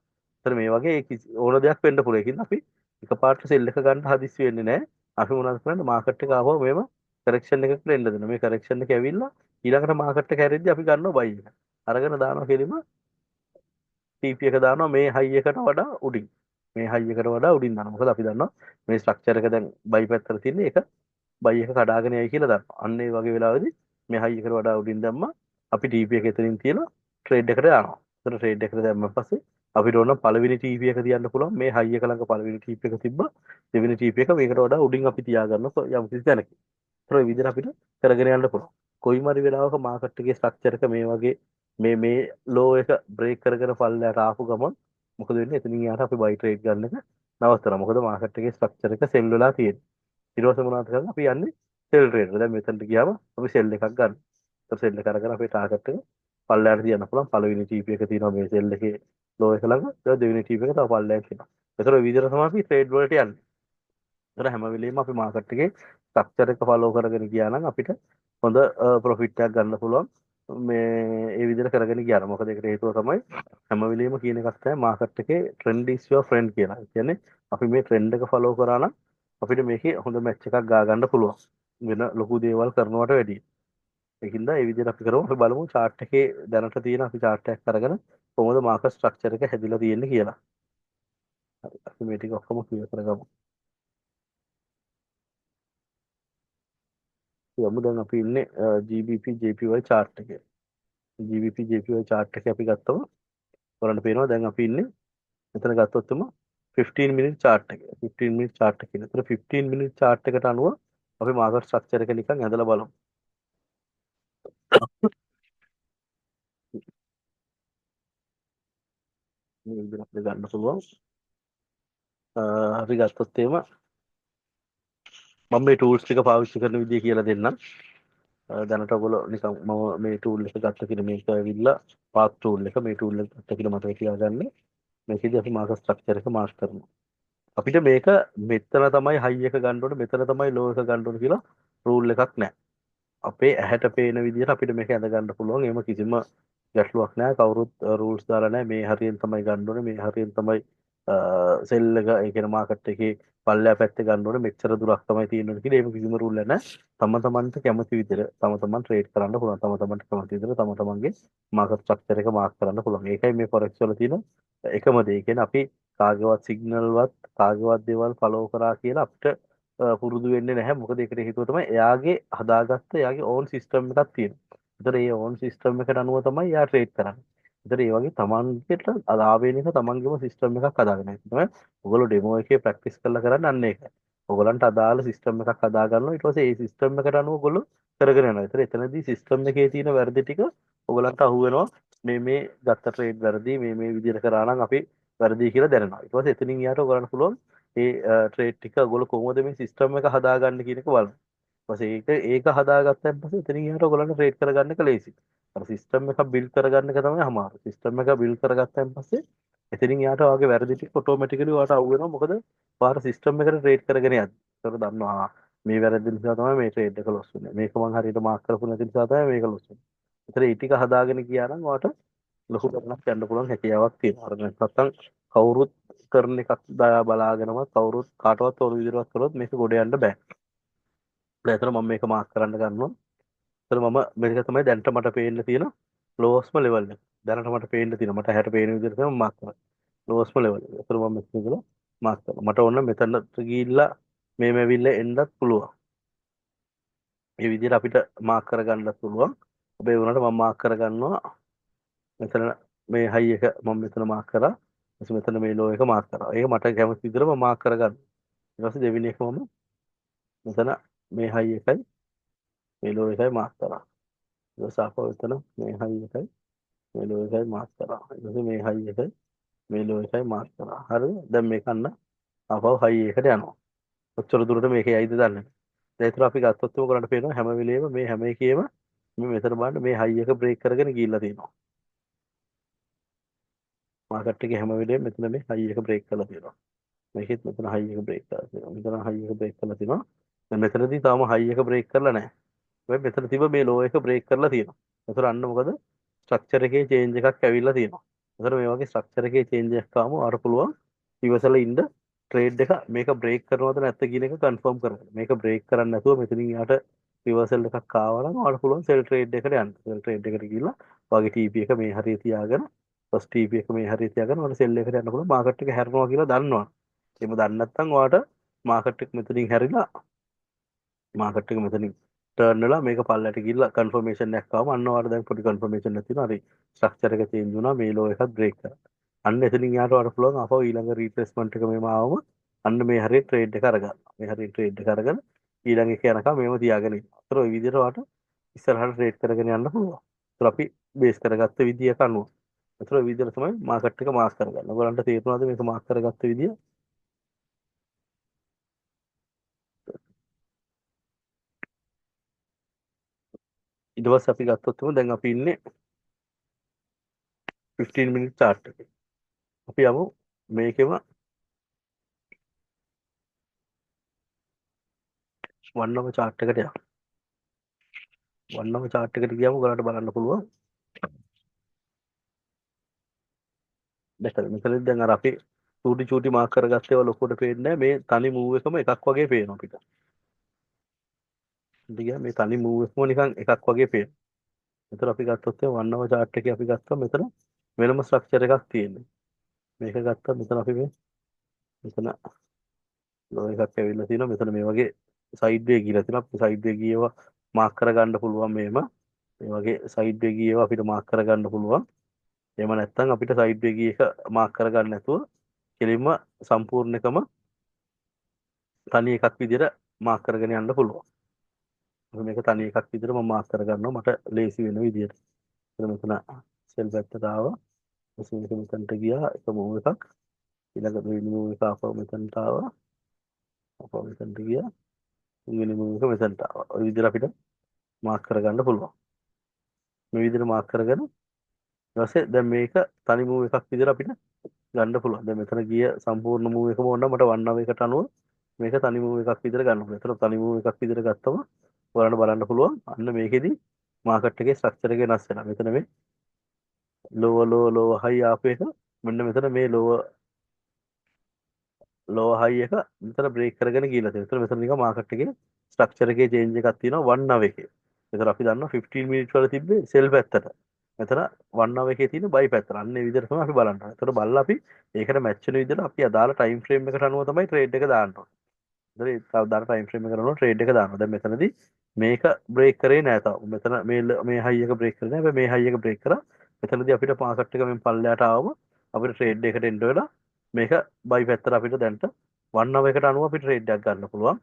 ඒතර මේ වගේ ඕන දෙයක් වෙන්න පුළුවන්. ඒකින්ද අපි එකපාරට සෙල් එක ගන්න හදිස්සි වෙන්නේ නැහැ. අපි මොනවද කරන්නේ? මාකට් එක ආවම මේව කරෙක්ෂන් එකකට එන්න දෙනවා. මේ කරෙක්ෂන් එක ඇවිල්ලා ඊළඟට මාකට් එක හැරෙද්දි අපි ගන්නවා බයි එක. අරගෙන දානවා කෙලිම TP එක දානවා මේ හයි එකට වඩා උඩින්. මේ හයි එකට වඩා උඩින් දානවා. මොකද අපි දන්නවා මේ ස්ට්‍රක්චර් එක දැන් බයි පැත්තට තියෙන එක බයි එක කඩාගෙන යයි කියලා දන්නවා. අන්න ඒ වගේ වෙලාවෙදී මේ හයි එකට වඩා උඩින් දැම්මා අපි TP එක එතනින් තියලා ට්‍රේඩ් එකට යනවා. එතන ට්‍රේඩ් එකට දැම්මන් පස්සේ අපිට ඕන පළවෙනි TP එක තියන්න පුළුවන්. මේ හයි එක ළඟ පළවෙනි TP එක තිබ්බා. දෙවෙනි TP එක මේකට වඩා උඩින් අපි තියාගන්නවා යම් කිසි තැනක. ඒතර ඒ විදිහට අපිට කරගෙන යන්න පුළුවන්. කොයිම හරි වෙලාවක මාකට් එකේ ස්ට්‍රක්චර් එක මේ වගේ මේ ලෝ එක බ්‍රේක් කරගෙන පල්ලයට ආපු ගමන් මොකද වෙන්නේ? එතනින් යාට අපි බයි ට්‍රේඩ් ගන්න එක නවත්තනවා. මොකද මාකට් එකේ ස්ට්‍රක්චර් එක සෙල් වෙලා තියෙන්නේ. ඊට පස්සේ මොනවද කරන්නේ? අපි යන්නේ සෙල් ට්‍රේඩ්. දැන් මෙතනට ගියාම අපි සෙල් එකක් ගන්න. ඒතර සෙල් එක අරගෙන අපේ ටාගට් එක පල්ලයට තියන්න පුළුවන්. පළවෙනි TP එක තියෙනවා මේ සෙල් එකේ ලෝ එක ළඟ. ඊට දෙවෙනි TP එක තව පල්ලයට තියෙනවා. ඒතර ඔය විදිහට තමයි අපි ට්‍රේඩ් වලට යන්නේ. ඒතර හැම වෙලෙම අපි මාකට් එකේ ස්ට්‍රක්චර් එක ෆලෝ කරගෙන ගියා නම් අපිට හොඳ ප්‍රොෆිට් එකක් ගන්න පුළුවන්. මේ ඒ විදිහට කරගෙන ගියා. මොකද ඒකට හේතුව තමයි හැම වෙලෙම කියන එකක් තමයි මාකට් එකේ ට්‍රෙන්ඩ් is your friend කියලා. ඒ කියන්නේ අපි මේ ට්‍රෙන්ඩ් එක ෆලෝ කරා නම් අපිට මේකේ හොඳ මැච් එකක් ගා ගන්න පුළුවන්. වෙන ලොකු දේවල් කරනවට වැඩිය. ඒකින්ද ඒ විදිහට අපි කරමු. අපි බලමු chart එකේ දැනට තියෙන අපි chart එකක් අරගෙන කොහොමද මාකට් ස්ට්‍රක්චර් එක හැදිලා තියෙන්නේ කියලා. හරි. අපි මේ ටික ඔක්කොම ක්ලියර් කරගමු. යමු දැන් අපි ඉන්නේ GBP JPY chart එකේ. GBP JPY chart එක අපි ගත්තම ඔයාලට පේනවා දැන් අපි ඉන්නේ මෙතන ගත්තොත් එම 15 minute chart එක. 15 minute chart එක. ඒතර 15 minute chart එකට අනුව අපි මාකට් ස්ට්‍රක්චර් එක නිකන් ඇදලා බලමු. මේ විදිහට අපිට ගන්න පුළුවන්. අපි ගත්තොත් එම මම මේ tools ටික පාවිච්චි කරන විදිය කියලා දෙන්නම්. දැනට ඔයගොල්ලෝ නිකන් මම මේ tool එක ගත්ත කියලා මේක ඇවිල්ලා path tool එක මේ tool එක ගත්ත කියලා මතක තියාගන්න. මේකෙදි අපි මාකට් ස්ට්‍රක්චර් එක මාර්ක් කරනවා. අපිට මේක මෙතන තමයි හයි එක ගන්න ඕනේ මෙතන තමයි ලෝ එක ගන්න ඕනේ කියලා රූල් එකක් නැහැ. අපේ ඇහැට පේන විදිහට අපිට මේක ඇඳ ගන්න පුළුවන්. එහෙම කිසිම ගැටලුවක් නැහැ. කවුරුත් රූල්ස් දාලා නැහැ. මේ හරියෙන් තමයි ගන්න ඕනේ. මේ හරියෙන් තමයි සෙල් එක ඒ කියන්නේ මාකට් එකේ පල්ලෙහා පැත්තේ ගන්න ඕනේ. මෙච්චර දුරක් තමයි තියෙන්නේ කියලා එහෙම කිසිම රූල් නැහැ. තම තමන්ට කැමති විදිහට තම තමන් ට්‍රේඩ් කරන්න පුළුවන්. තම තමන්ට කැමති විදිහට තම තමන්ගේ මාකට් ස්ට්‍රක්චර් එක මාර්ක් කරන්න පුළුවන්. ඒකයි මේ forex වල තියෙන එකම දේ. ඒ කියන්නේ අපි කාගේවත් සිග්නල්වත් කාගේවත් දේවල් ෆලෝ කරා කියලා අපිට පුරුදු වෙන්නේ නැහැ. මොකද ඒකට හේතුව තමයි එයාගේ හදාගත්ත එයාගේ ඕන් සිස්ටම් එකක් තියෙනවා. ඒතර ඒ ඕන් සිස්ටම් එකට අනුව තමයි එයා ට්‍රේඩ් කරන්නේ. ඒතර ඒ වගේ තමන්ගේට ආවේනික තමන්ගේම සිස්ටම් එකක් හදාගෙන. ඒක තමයි ඔයගොල්ලෝ ඩෙමෝ එකේ ප්‍රැක්ටිස් කරලා කරන්නේ අන්න ඒකයි. ඔයගලන්ට අදාළ සිස්ටම් එකක් හදා ගන්නවා. ඊට පස්සේ ඒ සිස්ටම් එකට අනුව ඔයගොල්ලෝ කරගෙන යනවා. ඒතර එතනදී සිස්ටම් එකේ තියෙන වැරදි ටික ඔයගලන්ට අහු වෙනවා. මේ ගත්ත ට්‍රේඩ් වැරදි මේ විදිහට කරා නම් අපි වැරදි කියලා දැනෙනවා. ඊට පස්සේ එතනින් යාට ඔයගලන්ට පුළුවන් ඒ ට්‍රේඩ් ටික ඔයගොල්ලෝ කොහොමද මේ සිස්ටම් එක හදාගන්නේ කියන එක බලන්න. ඊපස්සේ ඒක හදාගත්තන් පස්සේ එතනින් යාට ඔයගලන්ට ට්‍රේඩ් කරගන්න එක ලේසියි. අර සිස්ටම් එක බිල්ඩ් කරගන්න එක තමයි අමාරු. සිස්ටම් එක බිල්ඩ් කරගත්තන් පස්සේ එතනින් යාට ඔයාගේ වැරදි ටික ඔටෝමැටිකලි ඔයාට අහු වෙනවා. මොකද ඔයාලා සිස්ටම් එකට ට්‍රේඩ් කරගෙන යද්දි. ඒකට දන්නවා මේ වැරදි නිසා තමයි මේ ට්‍රේඩ් එක ලොස් වෙන්නේ. මේක මං හරියට මාක් කරපු නැති නිසා තමයි මේක ලොස් වෙන්නේ. ඒතර ඒ ටික හදාගෙන ගියා නම් ඔයාට ලොකු ගණනක් යන්න පුළුවන් හැකියාවක් තියෙනවා. අර නැත්නම් කවුරුත් කරන එකක් බලාගෙනම කවුරුත් කාටවත් ඕන විදිහට කරොත් මේක ගොඩ යන්න බෑ. ඒතර මම මේක මාක් කරන්න ගන්නවා. ඒතර මම මේක තමයි දැනට මට පේන්න තියෙන ලෝස්ම ලෙවල් එක. දැනට මට පේන්න තියෙන මට හැට පේන විදිහට තමයි මාක් කරන්නේ. ලෝස්ම ලෙවල් එක. ඒතර මම මෙතන ඉඳලා මාක් කරනවා. මට ඕන මෙතනට ගිහිල්ලා මේ මෙවිල්ල එන්නත් පුළුවන්. මේ විදිහට අපිට මාක් කරගන්නත් පුළුවන්. හැබැයි උනට මම මාක් කරගන්නවා මෙතන මේ හයි එක මම මෙතන මාක් කරා. ඊට මෙතන මේ ලෝ එක මාක් කරා. ඒක මට කැමති විදිහට මම මාක් කරගන්න. ඊට පස්සේ දෙවෙනි එක මම මෙතන මේ හයි එකයි මේ ලෝ එකයි මාක් කරා. ඊට පස්සේ ආපහු එතන මේ හයි එකයි මේ ලෝ එකයි මාක් කරා. ඊට පස්සේ මේ හයි එකයි මේ ලෝ එකයි මාක් කරා. හරිද? දැන් මේක අන්න ආපහු හයි එකට යනවා. ඔච්චර දුරට මේක යයිද දන්නේ නැහැ. දැන් ඒතර අපි ගත්තොත් ඔයගලන්ට පේනවා හැම වෙලෙම මේ හැම එකේම මේ මෙතන බලන්න මේ හයි එක බ්‍රේක් කරගෙන ගිහිල්ලා තියෙනවා. මාකට් එකේ හැම වෙලෙම මෙතන මේ හයි එක බ්‍රේක් කරලා තියෙනවා. මේකෙත් මෙතන හයි එක බ්‍රේක් කරලා තියෙනවා. මෙතන හයි එක බ්‍රේක් කරලා තියෙනවා. දැන් මෙතනදී තාම හයි එක බ්‍රේක් කරලා නැහැ. හැබැයි මෙතන තිබ්බ මේ ලෝ එක බ්‍රේක් කරලා තියෙනවා. ඒතර අන්න මොකද ස්ට්‍රක්චර් එකේ චේන්ජ් එකක් ඇවිල්ලා තියෙනවා. ඒතර මේ වගේ ස්ට්‍රක්චර් එකේ චේන්ජ් එකක් ආවම අර පුළුවන් ඉවසලා ඉන්න ට්‍රේඩ් එක මේක බ්‍රේක් කරනවද නැත්ද කියන එක කන්ෆර්ම් කරගන්න. මේක බ්‍රේක් කරන්නේ නැතුව මෙතනින් යාට රිවර්සල් එකක් ආවා නම් ඔයාලට පුළුවන් සෙල් ට්‍රේඩ් එකට යන්න. සෙල් ට්‍රේඩ් එකට ගිහිල්ලා ඔයාගේ TP එක මේ හරිය තියාගෙන ෆස්ට් TP එක මේ හරිය තියාගෙන ඔයාලා සෙල් එකට යනකොට මාකට් එක හැරෙනවා කියලා දන්නවා. එහෙම දන්නේ නැත්නම් ඔයාලට මාකට් එක මෙතනින් හැරිලා මාකට් එක මෙතනින් ටර්න් වෙලා මේක පල්ලයට ගිහිල්ලා කන්ෆර්මේෂන් එකක් ආවම අන්න ඔයාලට දැන් පොඩි කන්ෆර්මේෂන් එකක් තියෙනවා. හරි ස්ට්‍රක්චර් එක චේන්ජ් වුණා මේ ලෝ එකත් බ්‍රේක් කරා. අන්න එතනින් යාට ඔයාලට පුළුවන් අපව ඊළඟ රීට්‍රේස්මන්ට් එක මෙහෙම ආවම අන්න මේ හරිය ට්‍රේඩ් එක අරගන්න. මේ හරිය ට්‍රේඩ් එක අරගෙන ඊළඟ එක යනකම් මේව තියාගෙන ඉන්න. අතන ওই විදිහට ඔයාලට ඉස්සරහට ට්‍රේඩ් කරගෙන යන්න පුළුවන්. ඒතර අපි බේස් කරගත්ත විදියට අනුව. ඒතර ওই විදිහට තමයි මාකට් එක මාස් කරගන්න. ඔයගලන්ට තේරුණාද මේක මාස් කරගත්ත විදිය? ඊට පස්සේ අපි ගත්තොත් දැන් අපි ඉන්නේ 15 minute chart එකේ. අපි යමු මේකෙම වන්නම chart එකට යමු. වන්නම chart එකට ගියාම ඔයාලට බලන්න පුළුවන්. මෙතනදී දැන් අර අපි චූටි චූටි මාක් කරගත්ත ඒවා ලොකුවට පේන්නේ නැහැ. මේ තනි මූව් එකම එකක් වගේ පේනවා අපිට. ඉතින් මේ තනි මූව් එකම නිකන් එකක් වගේ පේනවා. මෙතන අපි ගත්තොත් වන්නම chart එකේ අපි ගත්තා මෙතන වෙනම ස්ට්‍රක්චර් එකක් තියෙනවා. මේක ගත්තා මෙතන අපි මෙතන ලෝ එකක් ඇවිල්ලා තියෙනවා. මෙතන මේ වගේ සයිඩ් වේ ගිහලා තියෙනවා. අපි සයිඩ් වේ ගියේවා මාක් කරගන්න පුළුවන් මේම. මේ වගේ සයිඩ් වේ ගියේවා අපිට මාක් කරගන්න පුළුවන්. එහෙම නැත්නම් අපිට සයිඩ් වේ ගිය එක මාක් කරගන්න නැතුව කෙලින්ම සම්පූර්ණ එකම තනි එකක් විදිහට මාක් කරගෙන යන්න පුළුවන්. මේක තනි එකක් විදිහට මම මාක් කරගන්නවා මට ලේසි වෙන විදිහට. මෙතන සෙල් පැත්තට ආවා. මෙතනට ගියා එක මූව් එකක්. ඊළඟ දෙවෙනි මූව් එක ආපහු මෙතනට ආවා. ආපහු මෙතනට ගියා. තුන්වෙනි මූව් එක මෙතනට ආවා. ওই විදිහට අපිට මාක් කරගන්න පුළුවන්. මේ විදිහට මාක් කරගෙන ඊට පස්සේ දැන් මේක තනි මූව් එකක් විදිහට අපිට ගන්න පුළුවන්. දැන් මෙතන ගිය සම්පූර්ණ මූව් එකම ඕන මට 1 hour එකට අනුව මේක තනි මූව් එකක් විදිහට ගන්න පුළුවන්. ඒතර තනි මූව් එකක් විදිහට ගත්තම ඔයාලට බලන්න පුළුවන්. අන්න මේකෙදි මාකට් එකේ ස්ට්‍රක්චර් එක වෙනස් වෙනවා. මෙතන මේ ලෝ හයි ආපු එක මෙන්න මෙතන මේ ලෝ හයි එක මෙතන බ්‍රේක් කරගෙන ගිහලා තියෙනවා. මෙතන නිකන් මාකට් එකේ ස්ට්‍රක්චර් එකේ චේන්ජ් එකක් තියෙනවා 1 hour එකේ. ඒතර අපි දන්නවා 15 minutes වල තිබ්බේ සෙල් පැත්තට. මෙතන 1 hour එකේ තියෙන බයි පැත්තට. අන්න ඒ විදිහට තමයි අපි බලන්නේ. ඒතර බලලා අපි ඒකට මැච් වෙන විදිහට අපි අදාළ ටයිම් ෆ්‍රේම් එකට අනුව තමයි ට්‍රේඩ් එක දාන්න ඕනේ. ඒතර ඒ අදාළ ටයිම් ෆ්‍රේම් එකට අනුව ට්‍රේඩ් එක දානවා. දැන් මෙතනදී මේක බ්‍රේක් කරේ නෑ තාම. මෙතන මේ හයි එක බ්‍රේක් කරේ නෑ. හැබැයි මේ හයි එක බ්‍රේක් කරා. මෙතනදී අපිට මාකට් එක මෙන් පල්ලයට ආවම අපිට ට්‍රේඩ් එකට එන්න වෙලා මේක බයි පැත්තට අපිට දැන්ට 1 hour එකට අනුව අපිට ට්‍රේඩ් එකක් ගන්න පුළුවන්.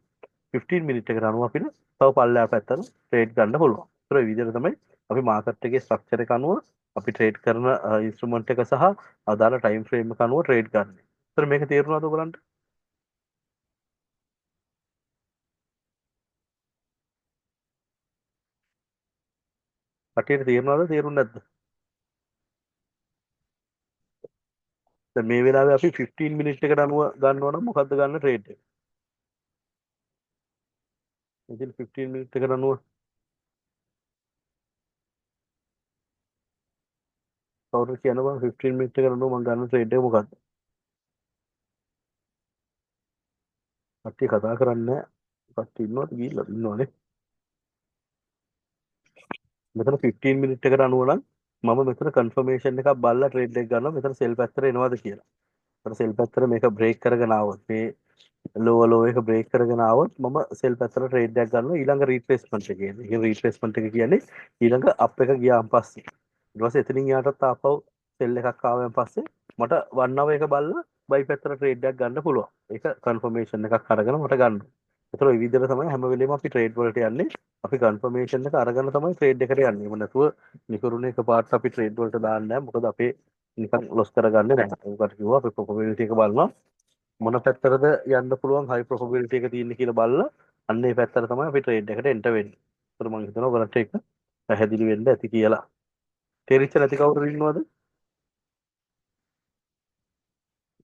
15 මිනිත් එකට අනුව අපිට තව පල්ලෙහා පැත්තට ට්‍රේඩ් ගන්න පුළුවන්. ඒතර මේ විදිහට තමයි අපි මාකට් එකේ ස්ට්‍රක්චර් එක අනුව අපි ට්‍රේඩ් කරන ඉන්ස්ට්‍රුමන්ට් එක සහ අදාළ ටයිම් ෆ්‍රේම් එක අනුව ට්‍රේඩ් ගන්න. ඒතර මේක තේරුණාද ඔයගලන්ට? කටියට තේරුණාද තේරුන්නේ නැද්ද? දැන් මේ වෙලාවේ අපි 15 මිනිත් එකට අනුව ගන්නවා නම් මොකද්ද ගන්න ට්‍රේඩ් එක? ඉතින් 15 මිනිත් එකට අනුව කවුරු කියනවා 15 මිනිත් එකට අනුව මම ගන්න ට්‍රේඩ් එක මොකද්ද? කට්ටිය කතා කරන්නේ නැහැ. කට්ටිය ඉන්නවද ගිහිල්ලා ඉන්නවනේ. මෙතන 15 මිනිත් එකට අනුව නම් මම මෙතන කන්ෆර්මේෂන් එකක් බලලා ට්‍රේඩ් එක ගන්නවා මෙතන සෙල් පැත්තට එනවද කියලා. මෙතන සෙල් පැත්තට මේක බ්‍රේක් කරගෙන ආවොත් මේ ලෝ එක බ්‍රේක් කරගෙන ආවොත් මම සෙල් පැත්තට ට්‍රේඩ් එකක් ගන්නවා ඊළඟ රීට්‍රේස්මන්ට් එක කියන්නේ. ඒ රීට්‍රේස්මන්ට් එක කියන්නේ ඊළඟ අප් එක ගියාන් පස්සේ. ඊට පස්සේ එතනින් යාටත් ආපහු සෙල් එකක් ආවයන් පස්සේ මට 1 hour එක බලලා බයි පැත්තට ට්‍රේඩ් එකක් ගන්න පුළුවන්. ඒක කන්ෆර්මේෂන් එකක් අරගෙන මට ගන්න. ඒතර ওই විදිහට තමයි හැම වෙලේම අපි ට්‍රේඩ් වලට යන්නේ. අපි කන්ෆර්මේෂන් එක අරගෙන තමයි ට්‍රේඩ් එකට යන්නේ. එහෙම නැතුව නිකරුණ එකපාරට අපි ට්‍රේඩ් වලට දාන්නේ නැහැ. මොකද අපේ නිකන් ලොස් කරගන්නේ නැහැ. ඒකට කිව්වා අපි ප්‍රොබබිලිටි එක බලනවා. මොන පැත්තටද යන්න පුළුවන් හයි ප්‍රොබබිලිටි එක තියෙන්නේ කියලා බලලා අන්න ඒ පැත්තට තමයි අපි ට්‍රේඩ් එකට එන්ටර් වෙන්නේ. ඒතර මම හිතනවා ඔයගලන්ට ඒක පැහැදිලි වෙන්න ඇති කියලා. තේරිච්ච නැති කවුරු ඉන්නවද?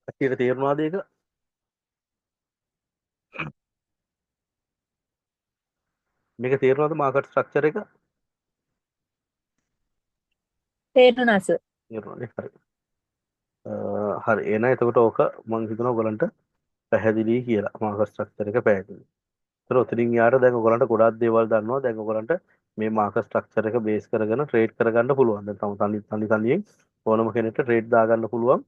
කටියට තේරුණාද ඒක? මේක තේරුණාද මාකට් ස්ට්‍රක්චර් එක? තේරුණා සර්. තේරුණානේ හරි. හරි එහෙනම් එතකොට ඕක මම හිතනවා ඔයගලන්ට පැහැදිලි කියලා මාකට් ස්ට්‍රක්චර් එක පැහැදිලි. ඒතර ඔතනින් යාට දැන් ඔයගලන්ට ගොඩාක් දේවල් දන්නවා. දැන් ඔයගලන්ට මේ මාකට් ස්ට්‍රක්චර් එක බේස් කරගෙන ට්‍රේඩ් කරගන්න පුළුවන්. දැන් තනියෙන් ඕනම කෙනෙක්ට ට්‍රේඩ් දාගන්න පුළුවන්.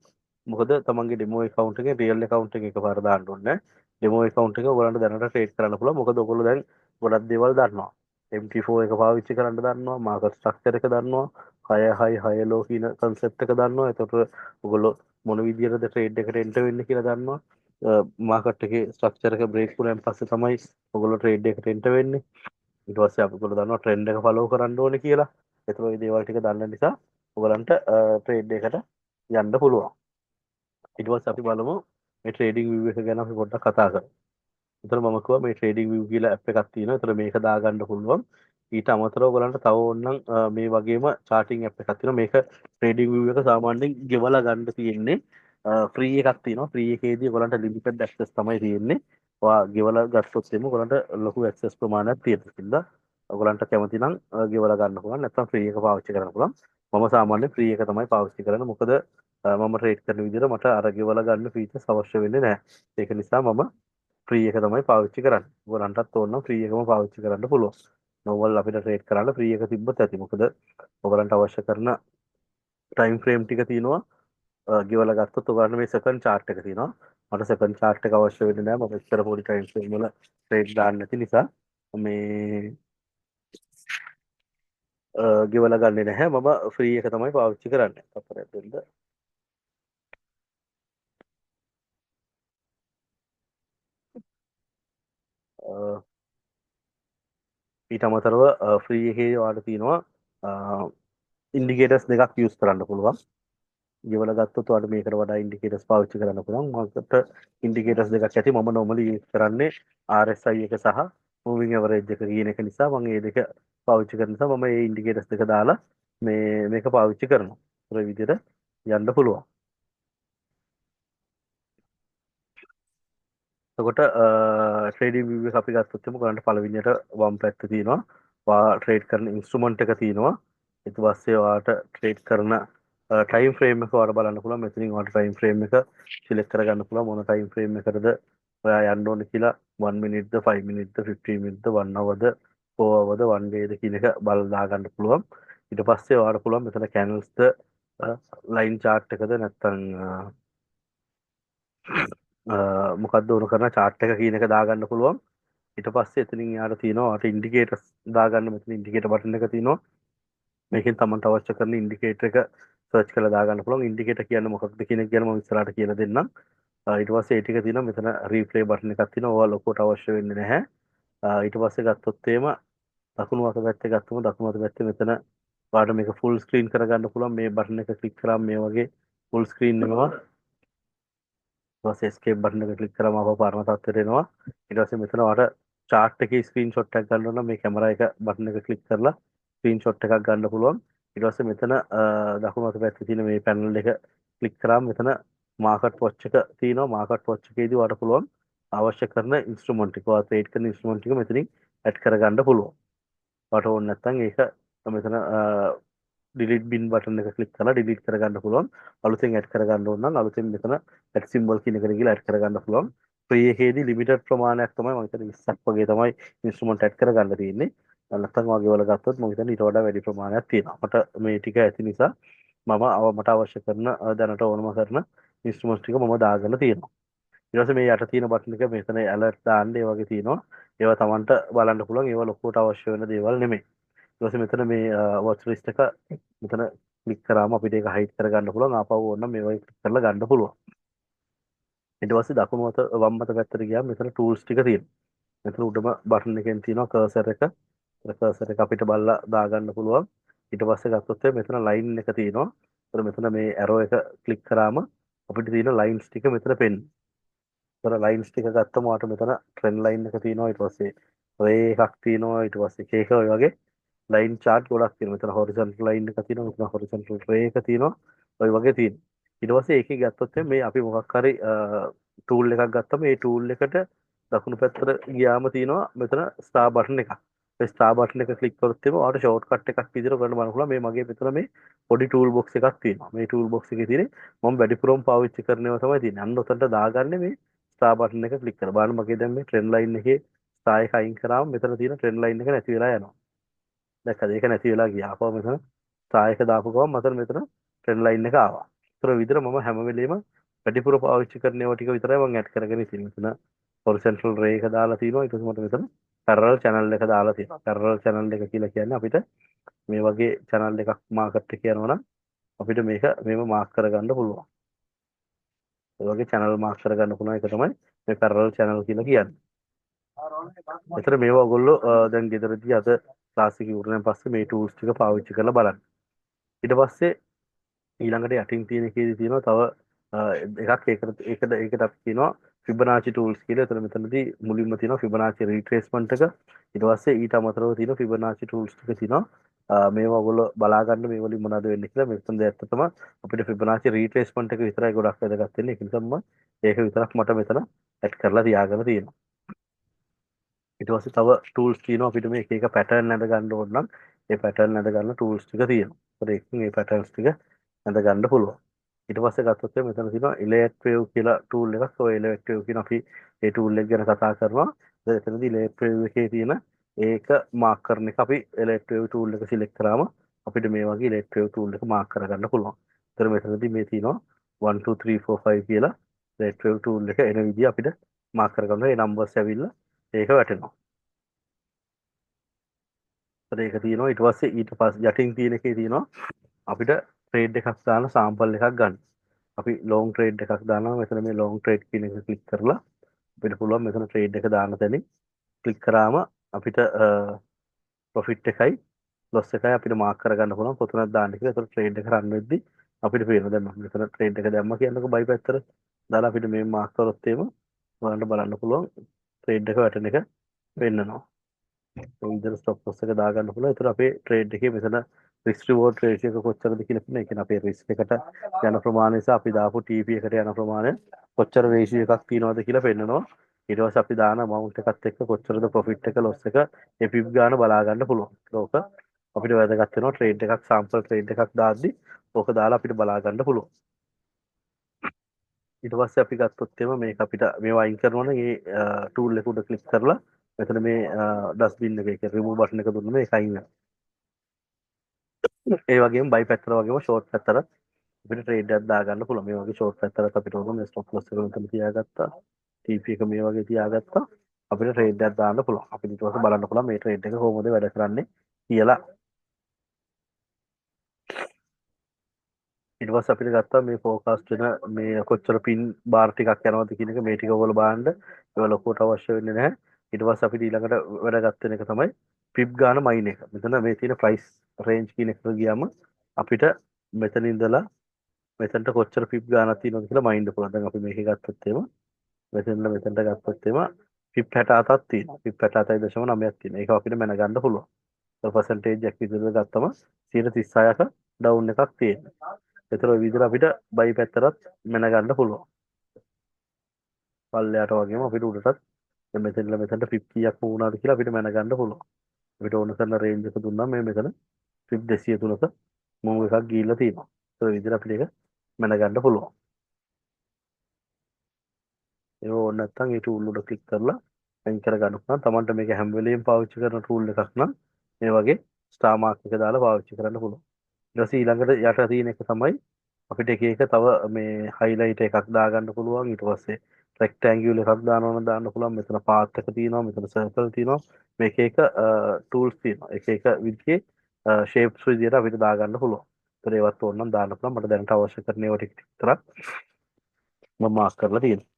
මොකද තමන්ගේ ඩෙමෝ account එකේ රියල් account එක එකපාර දාන්න ඕනේ නැහැ. ඩෙමෝ account එක ඔයගලන්ට දැනට ට්‍රේඩ් කරන්න පුළුවන්. මොකද ඔයගොල්ලෝ දැන් ගොඩක් දේවල් දන්නවා. MT4 එක පාවිච්චි කරන්න දන්නවා, මාකට් ස්ට්‍රක්චර් එක දන්නවා, high high high low කියන concept එක දන්නවා. එතකොට ඔයගොල්ලෝ මොන විදියටද ට්‍රේඩ් එකට එන්ටර් වෙන්නේ කියලා දන්නවා. මාකට් එකේ ස්ට්‍රක්චර් එක බ්‍රේක් වුණාන් පස්සේ තමයි ඔයගොල්ලෝ ට්‍රේඩ් එකට එන්ටර් වෙන්නේ. ඊට පස්සේ අපිට දන්නවා ට්‍රෙන්ඩ් එක ෆලෝ කරන්න ඕනේ කියලා. ඒතර ওই දේවල් ටික දන්න නිසා ඔයගලන්ට ට්‍රේඩ් එකට යන්න පුළුවන්. ඊට පස්සේ අපි බලමු මේ ට්‍රේඩින් විව් එක ගැන අපි පොඩ්ඩක් කතා කරමු. එතන මම කිව්වා මේ ට්‍රේඩින් විව් කියලා ඇප් එකක් තියෙනවා. එතන මේක දාගන්න පුළුවන්. ඊට අමතරව ඔයගලන්ට තව ඕනනම් මේ වගේම චාටින් ඇප් එකක් තියෙනවා. මේක ට්‍රේඩින් විව් එක සාමාන්‍යයෙන් ගෙවලා ගන්න තියෙන්නේ. ෆ්‍රී එකක් තියෙනවා. ෆ්‍රී එකේදී ඔයගලන්ට ලිමිටඩ් ඇක්සස් තමයි තියෙන්නේ. ඔයා ගෙවලා ගත්තොත් එimhe ඔයගලන්ට ලොකු ඇක්සස් ප්‍රමාණයක් තියෙනවා. ඔයගලන්ට කැමති නම් ගෙවලා ගන්න පුළුවන්. නැත්නම් ෆ්‍රී එක පාවිච්චි කරන්න පුළුවන්. මම සාමාන්‍යයෙන් ෆ්‍රී එක තමයි පාවිච්චි කරන්නේ. මොකද මම ට්‍රේඩ් කරන විදිහට මට අර ගෙවලා ගන්න ෆීචර්ස් අවශ්‍ය වෙන්නේ නැහැ. ඒක නිසා මම ෆ්‍රී එක තමයි පාවිච්චි කරන්නේ. ඔයගලන්ටත් ඕන නම් ෆ්‍රී එකම පාවිච්චි කරන්න පුළුවන්. නෝවල් අපිට ට්‍රේඩ් කරන්න ෆ්‍රී එක තිබ්බත් ඇති. මොකද ඔයගලන්ට අවශ්‍ය කරන ටයිම් ෆ්‍රේම් ටික තියෙනවා. ගෙවලා ගත්තොත් ඔයගලන්ට මේ සෙකන්ඩ් chart එක තියෙනවා. මට සෙකන්ඩ් chart එක අවශ්‍ය වෙන්නේ නැහැ. මම ඉස්සර පොඩි ටයිම් ෆ්‍රේම් වල ට්‍රේඩ් දාන්න නැති නිසා මේ ගෙවලා ගන්නෙ නැහැ. මම ෆ්‍රී එක තමයි පාවිච්චි කරන්නේ. අපරේට් වෙන්න. ඊට අමතරව ෆ්‍රී එකේ ඔයාලට තියෙනවා ඉන්ඩිකේටර්ස් දෙකක් යූස් කරන්න පුළුවන්. ගෙවලා ගත්තොත් ඔයාලට මේකට වඩා ඉන්ඩිකේටර්ස් පාවිච්චි කරන්න පුළුවන්. මකට ඉන්ඩිකේටර්ස් දෙකක් ඇති. මම normally යූස් කරන්නේ RSI එක සහ moving average එක කියන එක නිසා මම මේ දෙක පාවිච්චි කරන නිසා මම මේ ඉන්ඩිකේටර්ස් දෙක දාලා මේක පාවිච්චි කරනවා. ඒ විදිහට යන්න පුළුවන්. එතකොට ට්‍රේඩින් විව් එක අපි ගත්තොත් එමු ගන්න පළවෙනියට වම් පැත්ත තියෙනවා. ඔයා ට්‍රේඩ් කරන ඉන්ස්ට්‍රුමන්ට් එක තියෙනවා. ඊට පස්සේ ඔයාට ට්‍රේඩ් කරන ටයිම් ෆ්‍රේම් එක ඔයාලා බලන්න පුළුවන්. මෙතනින් ඔයාට ටයිම් ෆ්‍රේම් එක සිලෙක්ට් කරගන්න පුළුවන්. මොන ටයිම් ෆ්‍රේම් එකකටද ඔයා යන්න ඕනේ කියලා 1 minute ද 5 minute ද 15 minute ද 1 hour ද 4 hour ද 1 day ද කියන එක බලලා දාගන්න පුළුවන්. ඊට පස්සේ ඔයාලට පුළුවන් මෙතන candles ද ලයින් chart එකද නැත්නම් මොකක්ද ඕන කරන chart එක කියන එක දාගන්න පුළුවන්. ඊට පස්සේ එතනින් යාට තියෙනවා ඔයාට ඉන්ඩිකේටර්ස් දාගන්න. මෙතන ඉන්ඩිකේටර් බටන් එක තියෙනවා. මේකෙන් තමන්ට අවශ්‍ය කරන ඉන්ඩිකේටර් එක සර්ච් කරලා දාගන්න පුළුවන්. ඉන්ඩිකේටර් කියන්නේ මොකක්ද කියන එක ගැන මම ඉස්සරහට කියලා දෙන්නම්. ඊට පස්සේ ඒ ටික තියෙනවා. මෙතන රීප්ලේ බටන් එකක් තියෙනවා. ඕවා ලොකුවට අවශ්‍ය වෙන්නේ නැහැ. ඊට පස්සේ ගත්තොත් එහෙම දකුණු අත පැත්තේ ගත්තොත් දකුණු අත පැත්තේ මෙතන ඔයාලට මේක ෆුල් ස්ක්‍රීන් කරගන්න පුළුවන්. මේ බටන් එක ක්ලික් කරාම මේ වගේ ෆුල් ස්ක්‍රීන් වෙනවා. ඊට පස්සේ escape button එක ක්ලික් කරාම ආපහු පරණ තත්ත්වයට එනවා. ඊට පස්සේ මෙතන ඔයාලට chart එකේ screenshot එකක් ගන්න ඕන නම් මේ කැමරා එක බටන් එක ක්ලික් කරලා screenshot එකක් ගන්න පුළුවන්. ඊට පස්සේ මෙතන දකුණු අත පැත්තේ තියෙන මේ panel එක ක්ලික් කරාම මෙතන market watch එක තියෙනවා. market watch එකේදී ඔයාලට පුළුවන් අවශ්‍ය කරන instrument එක ඔයා trade කරන instrument ටික මෙතනින් add කරගන්න පුළුවන්. ඔයාලට ඕන නැත්නම් ඒක මෙතන ඩිලීට් බින් බටන් එක ක්ලික් කරලා ඩිලීට් කරගන්න පුළුවන්. අලුතෙන් ඇඩ් කරගන්න ඕන නම් අලුතෙන් මෙතන ඇඩ් සිම්බල් කියන එකට ගිහලා ඇඩ් කරගන්න පුළුවන්. ෆ්‍රී එකේදී ලිමිටඩ් ප්‍රමාණයක් තමයි මම හිතන්නේ 20ක් වගේ තමයි ඉන්ස්ට්‍රුමන්ට් ඇඩ් කරගන්න තියෙන්නේ. නැත්නම් වගේ වල ගත්තොත් මම හිතන්නේ ඊට වඩා වැඩි ප්‍රමාණයක් තියෙනවා. මට මේ ටික ඇති නිසා මට අවශ්‍ය කරන දැනට ඕනම කරන ඉන්ස්ට්‍රුමන්ට්ස් ටික මම දාගෙන තියෙනවා. ඊට පස්සේ මේ යට තියෙන බටන් එක මෙතන ඇලර්ට් දාන්න ඒ වගේ තියෙනවා. ඒවා Tamanට බලන්න පුළුවන්. ඒවා ලොකුවට අවශ්‍ය වෙන දේවල් නෙමෙයි. ඊට පස්සේ මෙතන මේ watch list එක මෙතන ක්ලික් කරාම අපිට ඒක හයිඩ් කරගන්න පුළුවන්. ආපහු ඕන නම් මේ වගේ ක්ලික් කරලා ගන්න පුළුවන්. ඊට පස්සේ දකුණු අත වම් අත පැත්තට ගියාම මෙතන tools ටික තියෙනවා. මෙතන උඩම බටන් එකෙන් තියෙනවා cursor එක. ඒ cursor එක අපිට බලලා දාගන්න පුළුවන්. ඊට පස්සේ ගත්තොත් මෙතන line එක තියෙනවා. ඒතර මෙතන මේ arrow එක ක්ලික් කරාම අපිට තියෙන lines ටික මෙතන පෙන්නේ. ඒතර lines ටික ගත්තම ඔයාලට මෙතන trend line එක තියෙනවා. ඊට පස්සේ ray එකක් තියෙනවා. ඊට පස්සේ එක ඔය වගේ ලයින් chart ගොඩක් තියෙනවා. මෙතන horizontal line එක තියෙනවා. මෙතන horizontal ray එක තියෙනවා. ඔය වගේ තියෙනවා. ඊට පස්සේ ඒකේ ගත්තොත් මේ අපි මොකක් හරි tool එකක් ගත්තම ඒ tool එකට දකුණු පැත්තට ගියාම තියෙනවා මෙතන star button එකක්. ඒ star button එක ක්ලික් කරොත් එimhe ඔයාලට shortcut එකක් විදිහට කරන්න බලන්න පුළුවන්. මේ මගේ මෙතන මේ පොඩි tool box එකක් තියෙනවා. මේ tool box එකේ තියෙන්නේ මම වැඩිපුරම පාවිච්චි කරනේවා තමයි තියෙන්නේ. අන්න ඔතනට දාගන්නේ මේ star button එක ක්ලික් කරලා. බලන්න මගේ දැන් මේ trend line එකේ star එක අයින් කරාම මෙතන තියෙන trend line එක නැති වෙලා යනවා. දැක්කද? ඒක නැති වෙලා ගියා. ආපහු මෙතන ස්ටාර් එක දාපු ගමන් මෙතන ට්‍රෙන්ඩ් ලයින් එක ආවා. ඒතර විතර මම හැම වෙලෙම වැඩිපුර පාවිච්චි කරන ඒවා ටික විතරයි මම ඇඩ් කරගෙන ඉතින් මෙතන horizontal ray එක දාලා තියෙනවා. ඊට පස්සේ මට මෙතන parallel channel එක දාලා තියෙනවා. parallel channel එක කියලා කියන්නේ අපිට මේ වගේ channel එකක් මාකට් එකේ යනවා නම් අපිට මේක මේව මාක් කරගන්න පුළුවන්. ඒ වගේ channel මාක් කරගන්න පුළුවන් එක තමයි මේ parallel channel කියලා කියන්නේ. එතන මේවා ඔයගොල්ලෝ දැන් ගෙදරදී අද ක්ලාස් එක ඉවරනන් පස්සේ මේ tools ටික පාවිච්චි කරලා බලන්න. ඊට පස්සේ ඊළඟට යටින් තියෙන එකේදී තියෙනවා තව එකක් ඒකට අපි කියනවා Fibonacci tools කියලා. එතන මෙතනදී මුලින්ම තියෙනවා Fibonacci retracement එක. ඊට පස්සේ ඊට අමතරව තියෙනවා Fibonacci tools ටික තියෙනවා. මේවා ඔයගොල්ලෝ බලා ගන්න මේ වලින් මොනවද වෙන්නේ කියලා. මෙතන ඇත්තටම අපිට Fibonacci retracement එක විතරයි ගොඩක් වැදගත් වෙන්නේ. ඒක නිසා මම ඒක විතරක් මට මෙතන ඇඩ් කරලා තියාගෙන තියෙනවා. ඊට පස්සේ තව tools තියෙනවා අපිට මේ එක එක pattern ඇඳ ගන්න ඕන නම් ඒ pattern ඇඳ ගන්න tools ටික තියෙනවා. ඒත් ඒකෙන් මේ patterns ටික ඇඳ ගන්න පුළුවන්. ඊට පස්සේ ගත්තොත් මෙතන තියෙනවා elevate wave කියලා tool එකක්. ඔය elevate wave කියන අපි ඒ tool එක ගැන කතා කරනවා. එතනදී elevate wave එකේ තියෙන ඒක මාක් කරන එක අපි elevate wave tool එක select කරාම අපිට මේ වගේ elevate wave tool එක මාක් කරගන්න පුළුවන්. ඒතර මෙතනදී මේ තියෙනවා 1 2 3 4 5 කියලා elevate wave tool එක එන විදිහ අපිට මාක් කරගන්න. ඒ numbers ඇවිල්ලා ඒක වැටෙනවා. ඒක තියෙනවා. ඊට පස්සේ ඊට පස්සේ යටින් තියෙන එකේ තියෙනවා අපිට ට්‍රේඩ් එකක් දාන සාම්පල් එකක් ගන්න. අපි ලොන්ග් ට්‍රේඩ් එකක් දානවා. මෙතන මේ ලොන්ග් ට්‍රේඩ් කියන එක ක්ලික් කරලා අපිට පුළුවන් මෙතන ට්‍රේඩ් එක දාන්න තැනින් ක්ලික් කරාම අපිට ප්‍රොෆිට් එකයි ලොස් එකයි අපිට මාක් කරගන්න පුළුවන් කොතනද දාන්න කියලා. ඒතර ට්‍රේඩ් එක රන් වෙද්දි අපිට පේනවා. දැන් මම මෙතන ට්‍රේඩ් එක දැම්ම කියන්නකො බයි පැත්තට. දාලා අපිට මේ මාක් කරොත් එහෙම බලන්න පුළුවන් ට්‍රේඩ් එක වැටෙන එක වෙන්නනවා. ඒ විදිහට ස්ටොප් ලොස් එක දාගන්න පුළුවන්. ඒතර අපේ ට්‍රේඩ් එකේ මෙතන risk reward ratio එක කොච්චරද කියලා කියන එක. අපේ risk එකට යන ප්‍රමාණය සහ අපි දාපු TP එකට යන ප්‍රමාණය කොච්චර ratio එකක් තියෙනවද කියලා පෙන්නනවා. ඊට පස්සේ අපි දාන amount එකත් එක්ක කොච්චරද profit එක loss එක ඒ pip ගාන බලා ගන්න පුළුවන්. ඒක අපිට වැදගත් වෙනවා trade එකක් sample trade එකක් දාද්දි ඕක දාලා අපිට බලා ගන්න පුළුවන්. ඊට පස්සේ අපි ගත්තොත් එම මේක අපිට මේවා අයින් කරනවා නම් ඒ tool එක උඩ ක්ලික් කරලා මෙතන මේ dustbin එක remove button එක දුන්නම ඒක අයින් වෙනවා. ඒ වගේම buy පැත්තට වගේම short පැත්තට අපිට ට්‍රේඩ් එකක් දාගන්න පුළුවන්. මේ වගේ ෂෝට් පැත්තට අපිට ඕන මේ ස්ටොප් ලොස් එක මෙතන තියාගත්තා. TP එක මේ වගේ තියාගත්තා. අපිට ට්‍රේඩ් එකක් දාන්න පුළුවන්. අපිට ඊට පස්සේ බලන්න පුළුවන් මේ ට්‍රේඩ් එක කොහොමද වැඩ කරන්නේ කියලා. ඊට පස්සේ අපිට ගත්තා මේ ફોරකාස්ට් වෙන මේ කොච්චර පින් බාර් ටිකක් යනවද කියන එක මේ ටික ඔයගොල්ලෝ බලන්න. ඒවා ලොකුවට අවශ්‍ය වෙන්නේ නැහැ. ඊට පස්සේ අපිට ඊළඟට වැඩගත් වෙන එක තමයි පිප් ගාන මයින් එක. මෙතන මේ තියෙන ප්‍රයිස් රේන්ජ් කියන එකට ගියාම අපිට මෙතන ඉඳලා මෙතනට කොච්චර පිප් ගානක් තියෙනවද කියලා මයින්ඩ් පුළුවන්. දැන් අපි මේක ගත්තොත් එහෙම මෙතනට ගත්තොත් එහෙම පිප් 67ක් තියෙනවා. පිප් 67.9ක් තියෙනවා. ඒක අපිට මැනගන්න පුළුවන්. ඒ පර්සන්ටේජ් එක විදිහට ගත්තම 36ක ඩවුන් එකක් තියෙනවා. ඒතර ඔය විදිහට අපිට බයි පැත්තටත් මැනගන්න පුළුවන්. පල්ලයට වගේම අපිට උඩටත් මෙතනට පිප් කීයක් වුණාද කියලා අපිට මැනගන්න පුළුවන්. අපිට ඕන කරන රේන්ජ් එක දුන්නාම මේ මෙතන පිප් 203ක මූව් එකක් ගිහිල්ලා තියෙනවා. ඒ විදිහට අපිට ඒක මැනගන්න පුළුවන්. ඒක ඕන නැත්නම් ඒ ටූල් උඩ ක්ලික් කරලා අයින් කරගන්න පුළුවන්. Tamanට මේක හැම වෙලෙම පාවිච්චි කරන ටූල් එකක් නම් මේ වගේ ස්ටාර් මාක් එක දාලා පාවිච්චි කරන්න පුළුවන්. ඊට පස්සේ ඊළඟට යට තියෙන එක තමයි අපිට එක එක තව මේ highlight එකක් දාගන්න පුළුවන්. ඊට පස්සේ rectangle එකක් දානවා නම් දාන්න පුළුවන්. මෙතන path එක තියෙනවා, මෙතන circle තියෙනවා. මේක එක tools තියෙනවා. එක එක විදිහේ shapes විදිහට අපිට දාගන්න පුළුවන්. ඒතර ඒවත් ඕන නම් දාන්න පුළුවන්. මට දැනට අවශ්‍ය කරන ඒවා ටික විතරක් මම මාක් කරලා තියෙනවා.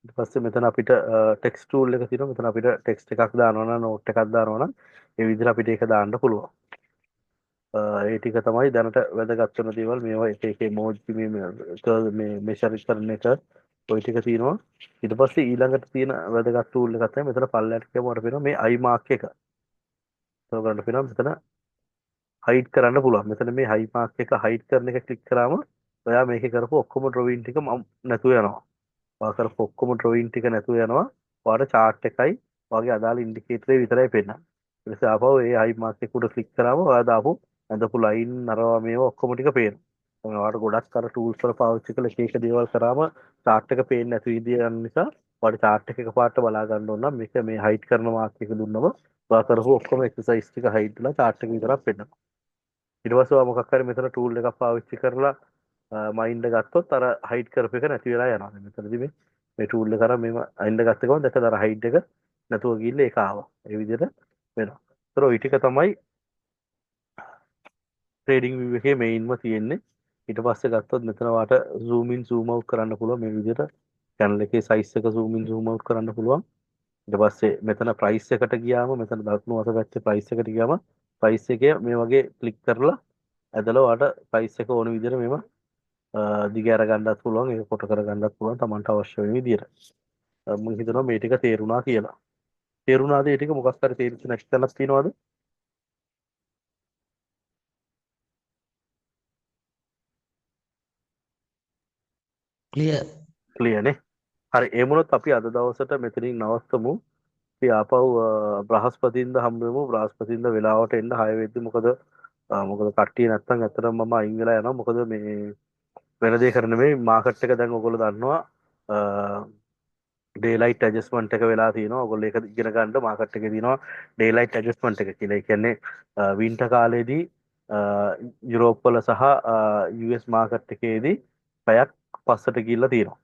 ඊට පස්සේ මෙතන අපිට ටෙක්ස්ට් ටූල් එක තියෙනවා. මෙතන අපිට ටෙක්ස්ට් එකක් දානවා නම් නෝට් එකක් දානවා නම් ඒ විදිහට අපිට ඒක දාන්න පුළුවන්. ඒ ටික තමයි දැනට වැදගත් වෙන දේවල්. මේවා එක එක emoji මේ measure කරන එක ඔය ටික තියෙනවා. ඊට පස්සේ ඊළඟට තියෙන වැදගත් ටූල් එකක් තමයි මෙතන පල්ලයට කියවම අපිට පේනවා මේ eye mark එක. ඒක ගන්න පේනවා මෙතන hide කරන්න පුළුවන්. මෙතන මේ eye mark එක hide කරන එක ක්ලික් කරාම ඔයා මේකේ කරපු ඔක්කොම drawing ටික නැතුව යනවා. ඔයා කරපු ඔක්කොම drawing ටික නැතුව යනවා. ඔයාට chart එකයි ඔයාගේ අදාළ ඉන්ඩිකේටරේ විතරයි පෙන්නන්නේ. ඊට පස්සේ ආපහු ඒ eye mark එක උඩ ක්ලික් කරාම ඔයා දාපු ඇඳපු ලයින් අරවා මේවා ඔක්කොම ටික පේනවා. දැන් ඔයාලට ගොඩක් අර ටූල්ස් වල පාවිච්චි කරලා එක එක දේවල් කරාම chart එක පේන්නේ නැති විදිය යන නිසා ඔයාලට chart එක එකපාරට බලා ගන්න ඕන නම් මේක මේ හයිඩ් කරන මාක් එක දුන්නම ඔයා කරපු ඔක්කොම එක්සර්සයිස් ටික හයිට් වෙලා chart එක විතරක් පෙන්නනවා. ඊට පස්සේ ඔයා මොකක් හරි මෙතන ටූල් එකක් පාවිච්චි කරලා මයින්ඩ් ගත්තොත් අර හයිට් කරපු එක නැති වෙලා යනවා. මෙතනදී මේ ටූල් එක අර මෙම මයින්ඩ් ගත්ත ගමන් දැකලා අර හයිට් එක නැතුව ගිහිල්ලා ඒක ආවා. ඒ විදිහට වෙනවා. ඒතර ওই ටික තමයි ට්‍රේඩින් view එකේ මේන්ම තියෙන්නේ. ඊට පස්සේ ගත්තොත් මෙතන වාට zoom in zoom out කරන්න පුළුවන් මේ විදිහට channel එකේ size එක zoom in zoom out කරන්න පුළුවන්. ඊට පස්සේ මෙතන price එකට ගියාම මෙතන දකුණු අත පැත්තේ price එකට ගියාම price එකේ මේ වගේ ක්ලික් කරලා ඇදලා වාට price එක ඕන විදිහට මේව දිග අර ගන්නත් පුළුවන් ඒක කොට කර ගන්නත් පුළුවන් Tamanට අවශ්‍ය වෙන විදිහට. මම හිතනවා මේ ටික තේරුණා කියලා. තේරුණාද මේ ටික මොකක් හරි තේරිච්ච නැති තැනක් තියෙනවද? ක්ලියර්. ක්ලියර් නේ. හරි ඒ වුණොත් අපි අද දවසට මෙතනින් නවත්තමු. අපි ආපහු බ්‍රහස්පතින්ද හම්බෙමු. බ්‍රහස්පතින්ද වෙලාවට එන්න 6 වෙද්දි මොකද කට්ටිය නැත්තම් ඇත්තටම මම අයින් වෙලා යනවා. මොකද මේ වෙන දේ කරන මේ මාකට් එක දැන් ඔයගොල්ලෝ දන්නවා ඩේලයිට් ඇඩ්ජස්ට්මන්ට් එක වෙලා තියෙනවා. ඔයගොල්ලෝ ඒක ඉගෙන ගන්න මාකට් එකේ තියෙනවා ඩේලයිට් ඇඩ්ජස්ට්මන්ට් එක කියලා. ඒ කියන්නේ වින්ටර් කාලේදී යුරෝප් වල සහ US මාකට් එකේදී පැයක් පස්සට ගිහිල්ලා තියෙනවා.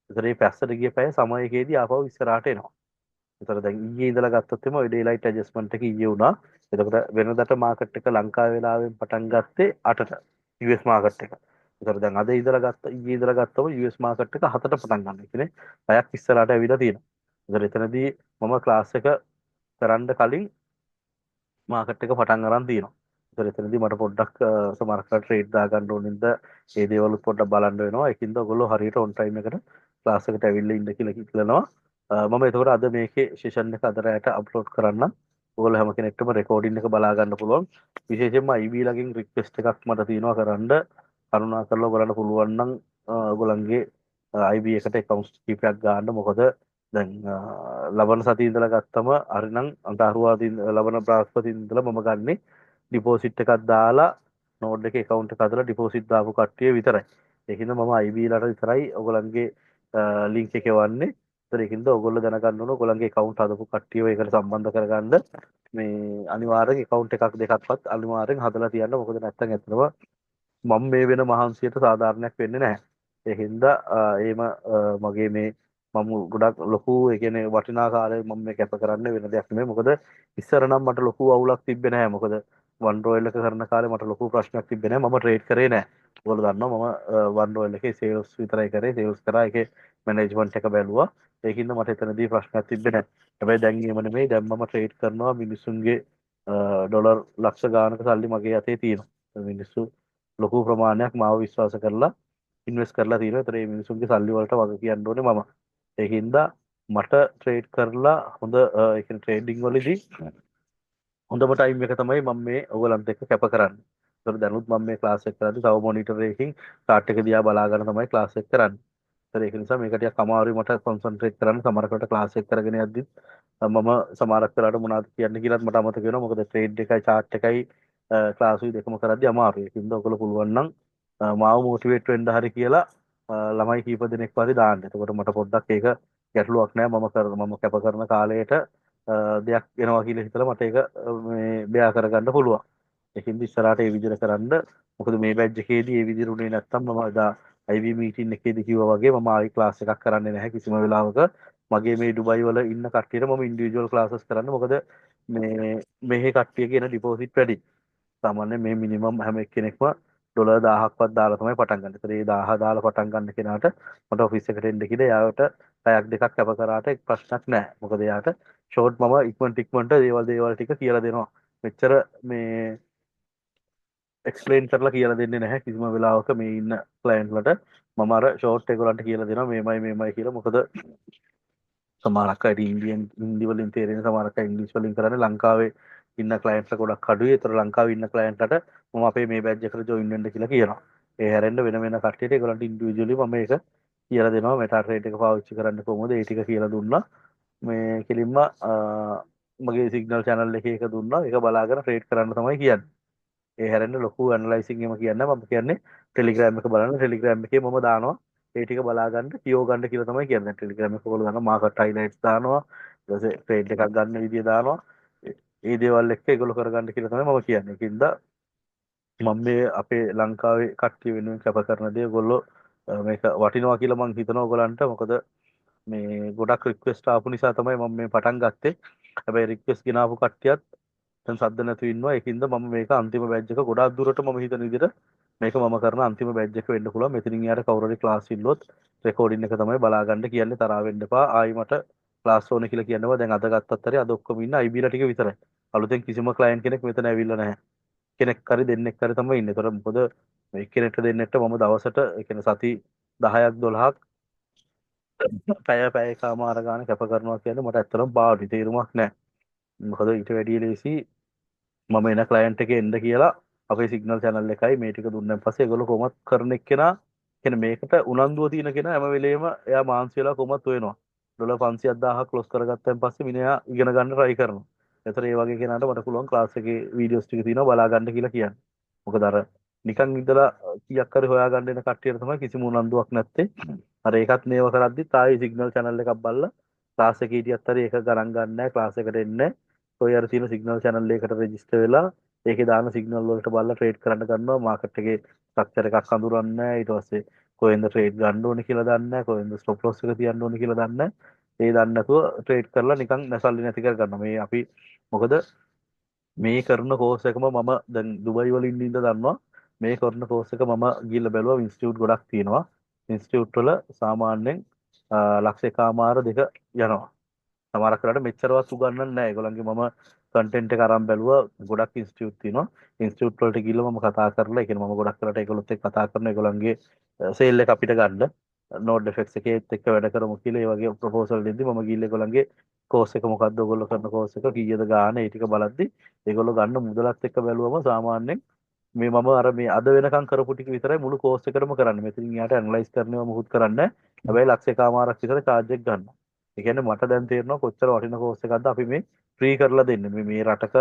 ඒතර මේ පැස්සට ගිය පැය සමයකේදී ආපහු ඉස්සරහට එනවා. ඒතර දැන් ඊයේ ඉඳලා ගත්තොත් එimhe ඔය ඩේලයිට් ඇඩ්ජස්ට්මන්ට් එක ඊයේ වුණා. එතකොට වෙනදට මාකට් එක ලංකාවේ වෙලාවෙන් පටන් ගත්තේ 8ට US මාකට් එක. ඒතර දැන් අද ඉඳලා ඊයේ ඉඳලා ගත්තම US මාකට් එක 7ට පටන් ගන්න. ඒ කියන්නේ පැයක් ඉස්සරහට ඇවිල්ලා තියෙනවා. ඒතර එතනදී මම ක්ලාස් එක කරන්න කලින් මාකට් එක පටන් අරන් තියෙනවා. ඒතර එතනදී මට පොඩ්ඩක් සමහරකට ට්‍රේඩ් දාගන්න ඕනින්ද ඒ දේවල් පොඩ්ඩක් බලන්න වෙනවා. ඒකින්ද ඔයගොල්ලෝ හරියට ඔන් ටයිම් එකට ක්ලාස් එකට ඇවිල්ලා ඉන්න කියලා කිව්ලනවා. මම එතකොට අද මේකේ සෙෂන් එක අද රැයට අප්ලෝඩ් කරන්න. ඔයගොල්ලෝ හැම කෙනෙක්ටම රෙකෝඩින් එක බලා ගන්න පුළුවන්. විශේෂයෙන්ම IB ලගින් රික්වෙස්ට් එකක් මට තියෙනවා කරන්න. කරුණාකරලා ඔයගොල්ලන්ට පුළුවන් නම් ඔයගොල්ලන්ගේ IB එකට accounts කීපයක් ගන්න. මොකද දැන් ලබන සතියේ ඉඳලා ගත්තම හරිනම් අන්තරුවාදී ලබන බ්‍රහස්පතියේ ඉඳලා මම ගන්නේ ඩිපෝසිට් එකක් දාලා නෝඩ් එකේ account එක හදලා ඩිපෝසිට් දාපු කට්ටිය විතරයි. ඒකින්ද මම IB ලට විතරයි ඔයගොල්ලන්ගේ ලින්ක් එක එවන්නේ. ඒකින්ද ඔයගොල්ලෝ දැනගන්න ඕන ඔයගොල්ලන්ගේ account හදපු කට්ටියව ඒකට සම්බන්ධ කරගන්න මේ අනිවාර්යෙන් account එකක් දෙකක්වත් අනිවාර්යෙන් හදලා තියන්න. මොකද නැත්තම් ඇත්තටම මම මේ වෙන මහන්සියට සාධාරණයක් වෙන්නේ නැහැ. ඒ හින්දා එහෙම මගේ මේ මම ගොඩක් ලොකු ඒ කියන්නේ වටිනා කාලේ මම මේ කැප කරන්නේ වෙන දෙයක් නෙමෙයි. මොකද ඉස්සර නම් මට ලොකු අවුලක් තිබ්බේ නැහැ. මොකද වන් රොයල් එක කරන කාලේ මට ලොකු ප්‍රශ්නයක් තිබ්බේ නැහැ. මම ට්‍රේඩ් කරේ නැහැ. ඔයගොල්ලෝ දන්නවා මම වන් රොයල් එකේ සේල්ස් විතරයි කරේ. සේල්ස් කරා ඒකේ මැනේජ්මන්ට් එක බැලුවා. ඒකින්ද මට එතනදී ප්‍රශ්නයක් තිබ්බේ නැහැ. හැබැයි දැන් එහෙම නෙමෙයි. දැන් මම ට්‍රේඩ් කරනවා මිනිසුන්ගේ ඩොලර් ලක්ෂ ගානක සල්ලි මගේ අතේ තියෙනවා. මිනිස්සු ලොකු ප්‍රමාණයක් මාව විශ්වාස කරලා ඉන්වෙස්ට් කරලා තියෙනවා. ඒතර මේ මිනිසුන්ගේ සල්ලි වලට වග කියන්න ඕනේ මම. ඒකින්ද මට ට්‍රේඩ් කරලා හොඳ ඒ කියන්නේ ට්‍රේඩින් වලදී හොඳම ටයිම් එක තමයි මම මේ ඔයගලන්ට එක්ක කැප කරන්නේ. ඒතර දැනුත් මම මේ ක්ලාස් එක කරද්දී තව මොනිටර් එකකින් chart එක දිහා බලාගෙන තමයි ක්ලාස් එක කරන්නේ. ඒතර ඒක නිසා මේක ටිකක් අමාරුයි මට කොන්සන්ට්‍රේට් කරන්න. සමහරකට ක්ලාස් එක කරගෙන යද්දිත් මම සමහරක් වෙලාවට මොනවද කියන්න කියලාත් මට අමතක වෙනවා. මොකද ට්‍රේඩ් එකයි chart එකයි ක්ලාස් උයි දෙකම කරද්දී අමාරුයි. ඒකින්ද ඔයගොල්ලෝ පුළුවන් නම් මාව මොටිවේට් වෙන්න හරි කියලා ළමයි කීප දෙනෙක් වගේ දාන්න. එතකොට මට පොඩ්ඩක් ඒක ගැටලුවක් නෑ. මම කැප කරන කාලයට දෙයක් වෙනවා කියලා හිතලා මට ඒක මේ බෙයා කරගන්න පුළුවන්. ඒකින්ද ඉස්සරහට ඒ විදිහට කරන්න. මොකද මේ බැච් එකේදී ඒ විදිහට උනේ නැත්තම් මම එදා IB මීටින් එකේදී කිව්වා වගේ මම ආයි ක්ලාස් එකක් කරන්නේ නැහැ කිසිම වෙලාවක. මගේ මේ ඩුබයි වල ඉන්න කට්ටියට මම ඉන්ඩිවිජුවල් ක්ලාසස් කරන්න. මොකද මේ මෙහි කට්ටියගේ එන ඩිපොසිට් වැඩි. සාමාන්‍යයෙන් මේ මිනිමම් හැම එක්කෙනෙක්ම ඩොලර් 1000ක්වත් දාලා තමයි පටන් ගන්න. ඒතර ඒ 1000 දාලා පටන් ගන්න කෙනාට මට ඔෆිස් එකට එන්න කියලා එයාට පැයක් දෙකක් කැප කරාට ප්‍රශ්නක් නැහැ. මොකද එයාට ෂෝට් මම ඉක්මනට දේවල් ටික කියලා දෙනවා. මෙච්චර මේ එක්ස්ප්ලেইন කරලා කියලා දෙන්නේ නැහැ කිසිම වෙලාවක මේ ඉන්න ක්ලයන්ට්ලට. මම අර ෂෝට් එකලන්ට කියලා දෙනවා මේමයි කියලා. මොකද සමහරක් අය හින්දි වලින් තේරෙන සමහරක් අය ඉංග්‍රීසි වලින් කරන්නේ ලංකාවේ ඉන්න ක්ලයන්ට්ලා ගොඩක් අඩුයි. ඒතර ලංකාවේ ඉන්න ක්ලයන්ට්ලට මම අපේ මේ බැච් එකට ජොයින් වෙන්න කියලා කියනවා. ඒ හැරෙන්න වෙන කට්ටියට ඒගොල්ලන්ට ඉන්ඩිවිජුවලි මම ඒක කියලා දෙනවා. මෙටා ට්‍රේඩ් එක පාවිච්චි කරන්න කොහොමද ඒ ටික කියලා දුන්නා. මේ කෙලින්ම මගේ සිග්නල් channel එකේ එක දුන්නා. ඒක බලාගෙන ට්‍රේඩ් කරන්න තමයි කියන්නේ. ඒ හැරෙන්න ලොකු ඇනලයිසින් එකම කියන්නේ මම කියන්නේ ටෙලිග්‍රෑම් එක බලන්න. ටෙලිග්‍රෑම් එකේ මම දානවා ඒ ටික බලා ගන්න කියෝ ගන්න කියලා තමයි කියන්නේ. ටෙලිග්‍රෑම් එක ඔයගොල්ලෝ දානවා මාකට් හයිලයිට්ස් දානවා. ඊට පස්සේ ට්‍රේඩ් එකක් ගන්න විදිය දානවා. ඒ දේවල් එක්ක ඒගොල්ලෝ කරගන්න කියලා තමයි මම කියන්නේ. ඒකින්ද මම මේ අපේ ලංකාවේ කට්ටිය වෙනුවෙන් කැප කරන දේ ඔයගොල්ලෝ මේක වටිනවා කියලා මම හිතනවා ඔයගලන්ට. මොකද මේ ගොඩක් රික්වෙස්ට් ආපු නිසා තමයි මම මේ පටන් ගත්තේ. හැබැයි රික්වෙස්ට් ගෙනාවු කට්ටියත් දැන් සද්ද නැතුව ඉන්නවා. ඒකින්ද මම මේක අන්තිම බැච් එක ගොඩාක් දුරට මම හිතන විදිහට මේක මම කරන අන්තිම බැච් එක වෙන්න පුළුවන්. මෙතනින් යාර කවුරු හරි ක්ලාස් ඉල්ලුවොත් රෙකෝඩින් එක තමයි බලා ගන්න කියන්නේ. තරහ වෙන්න එපා. ආයි මට ක්ලාස් ඕනේ කියලා කියනවා. දැන් අද ගත්තත් හරි අද ඔක්කොම ඉන්න IB ලා ටික විතරයි. අලුතෙන් කිසිම ක්ලයන්ට් කෙනෙක් මෙතන ඇවිල්ලා නැහැ. කෙනෙක් හරි දෙන්නෙක් හරි තමයි ඉන්නේ. ඒතර මොකද මේ එක්කෙනෙක්ට දෙන්නෙක්ට මම දවසට ඒ කියන්නේ සති 10ක් 12ක් පැය එකමාර ගාන කැප කරනවා කියන්නේ මට ඇත්තටම බාහිර තේරුමක් නැහැ. මොකද ඊට වැඩිය ලේසි මම එන ක්ලයන්ට් එකේ එන්න කියලා අපේ සිග්නල් channel එකයි මේ ටික දුන්නාන් පස්සේ ඒගොල්ලෝ කොහොමත් කරන එක්කෙනා කියන්නේ මේකට උනන්දුව තියෙන කෙනා හැම වෙලේම එයා මාන්සි වෙලා කොහොමත් හොයනවා. ඩොලර් 500,000ක් ක්ලොස් කරගත්තන් පස්සේ මිනිහා ඉගෙන ගන්න try කරනවා. ඒතර ඒ වගේ කෙනාට මට පුළුවන් ක්ලාස් එකේ වීඩියෝස් ටික තියෙනවා බලා ගන්න කියලා කියන්නේ. මොකද අර නිකන් ඉඳලා කීයක් හරි හොයාගන්න එන කට්ටියට තමයි කිසිම උනන්දුවක් නැත්තේ. අර ඒකත් මේව කරද්දි තායි සිග්නල් channel එකක් බලලා ක්ලාස් එකේ හිටියත් හරි ඒක ගණන් ගන්න නැහැ ක්ලාස් එකට එන්නේ නැහැ. ඔය අර තියෙන සිග්නල් channel එකකට රෙජිස්ටර් වෙලා ඒකේ දාන සිග්නල් වලට බලලා ට්‍රේඩ් කරන්න ගන්නවා මාකට් එකේ ස්ට්‍රක්චර් එකක් හඳුරන්නේ නැහැ ඊට පස්සේ කොහෙන්ද ට්‍රේඩ් ගන්න ඕනේ කියලා දන්නේ නැහැ කොහෙන්ද ස්ටොප් ලොස් එක තියන්න ඕනේ කියලා දන්නේ නැහැ ඒ දන්නේ නැතුව ට්‍රේඩ් කරලා නිකන් නැසල්ලි නැති කර ගන්නවා මේ අපි මොකද මේ කරන කෝස් එකම මම දැන් දුබයි වල ඉන්න ඉඳ දන්නවා මේ කරන කෝස් එක මම ගිහිල්ලා බැලුවා ඉන්ස්ටිටියුට් ගොඩක් තියෙනවා ඉන්ස්ටිටියුට් වල සාමාන්‍යයෙන් ලක්ෂ එකමාර දෙක යනවා සමහරක් වෙලාවට මෙච්චරවත් උගන්වන්නේ නැහැ. ඒගොල්ලන්ගේ මම කන්ටෙන්ට් එක අරන් බැලුවා. ගොඩක් ඉන්ස්ටිටියුට් තියෙනවා. ඉන්ස්ටිටියුට් වලට ගිහලා මම කතා කරලා, ඒ කියන්නේ මම ගොඩක් වෙලාවට ඒගොල්ලොත් එක්ක කතා කරන ඒගොල්ලන්ගේ සේල් එක අපිට ගන්න. නෝඩ් FX එකේත් එක්ක වැඩ කරමු කියලා ඒ වගේ ප්‍රොපෝසල් දෙද්දි මම ගිහලා ඒගොල්ලන්ගේ කෝස් එක මොකද්ද ඔයගොල්ලෝ කරන කෝස් එක කීයද ගාන ඒ ටික බලද්දි ඒගොල්ලෝ ගන්න මුදලත් එක්ක බැලුවම සාමාන්‍යයෙන් මේ මම අර මේ අද වෙනකන් කරපු ටික විතරයි මුළු කෝස් එකටම කරන්නේ. මෙතනින් යාට ඇනලයිස් කරනවා මොකුත් කරන්නේ නැහැ. හැබැයි ලක්ෂ එකමාරක් විතර charge එක ගන්නවා. ඒ කියන්නේ මට දැන් තේරෙනවා කොච්චර වටින කෝස් එකක්ද අපි මේ ෆ්‍රී කරලා දෙන්නේ. මේ රටක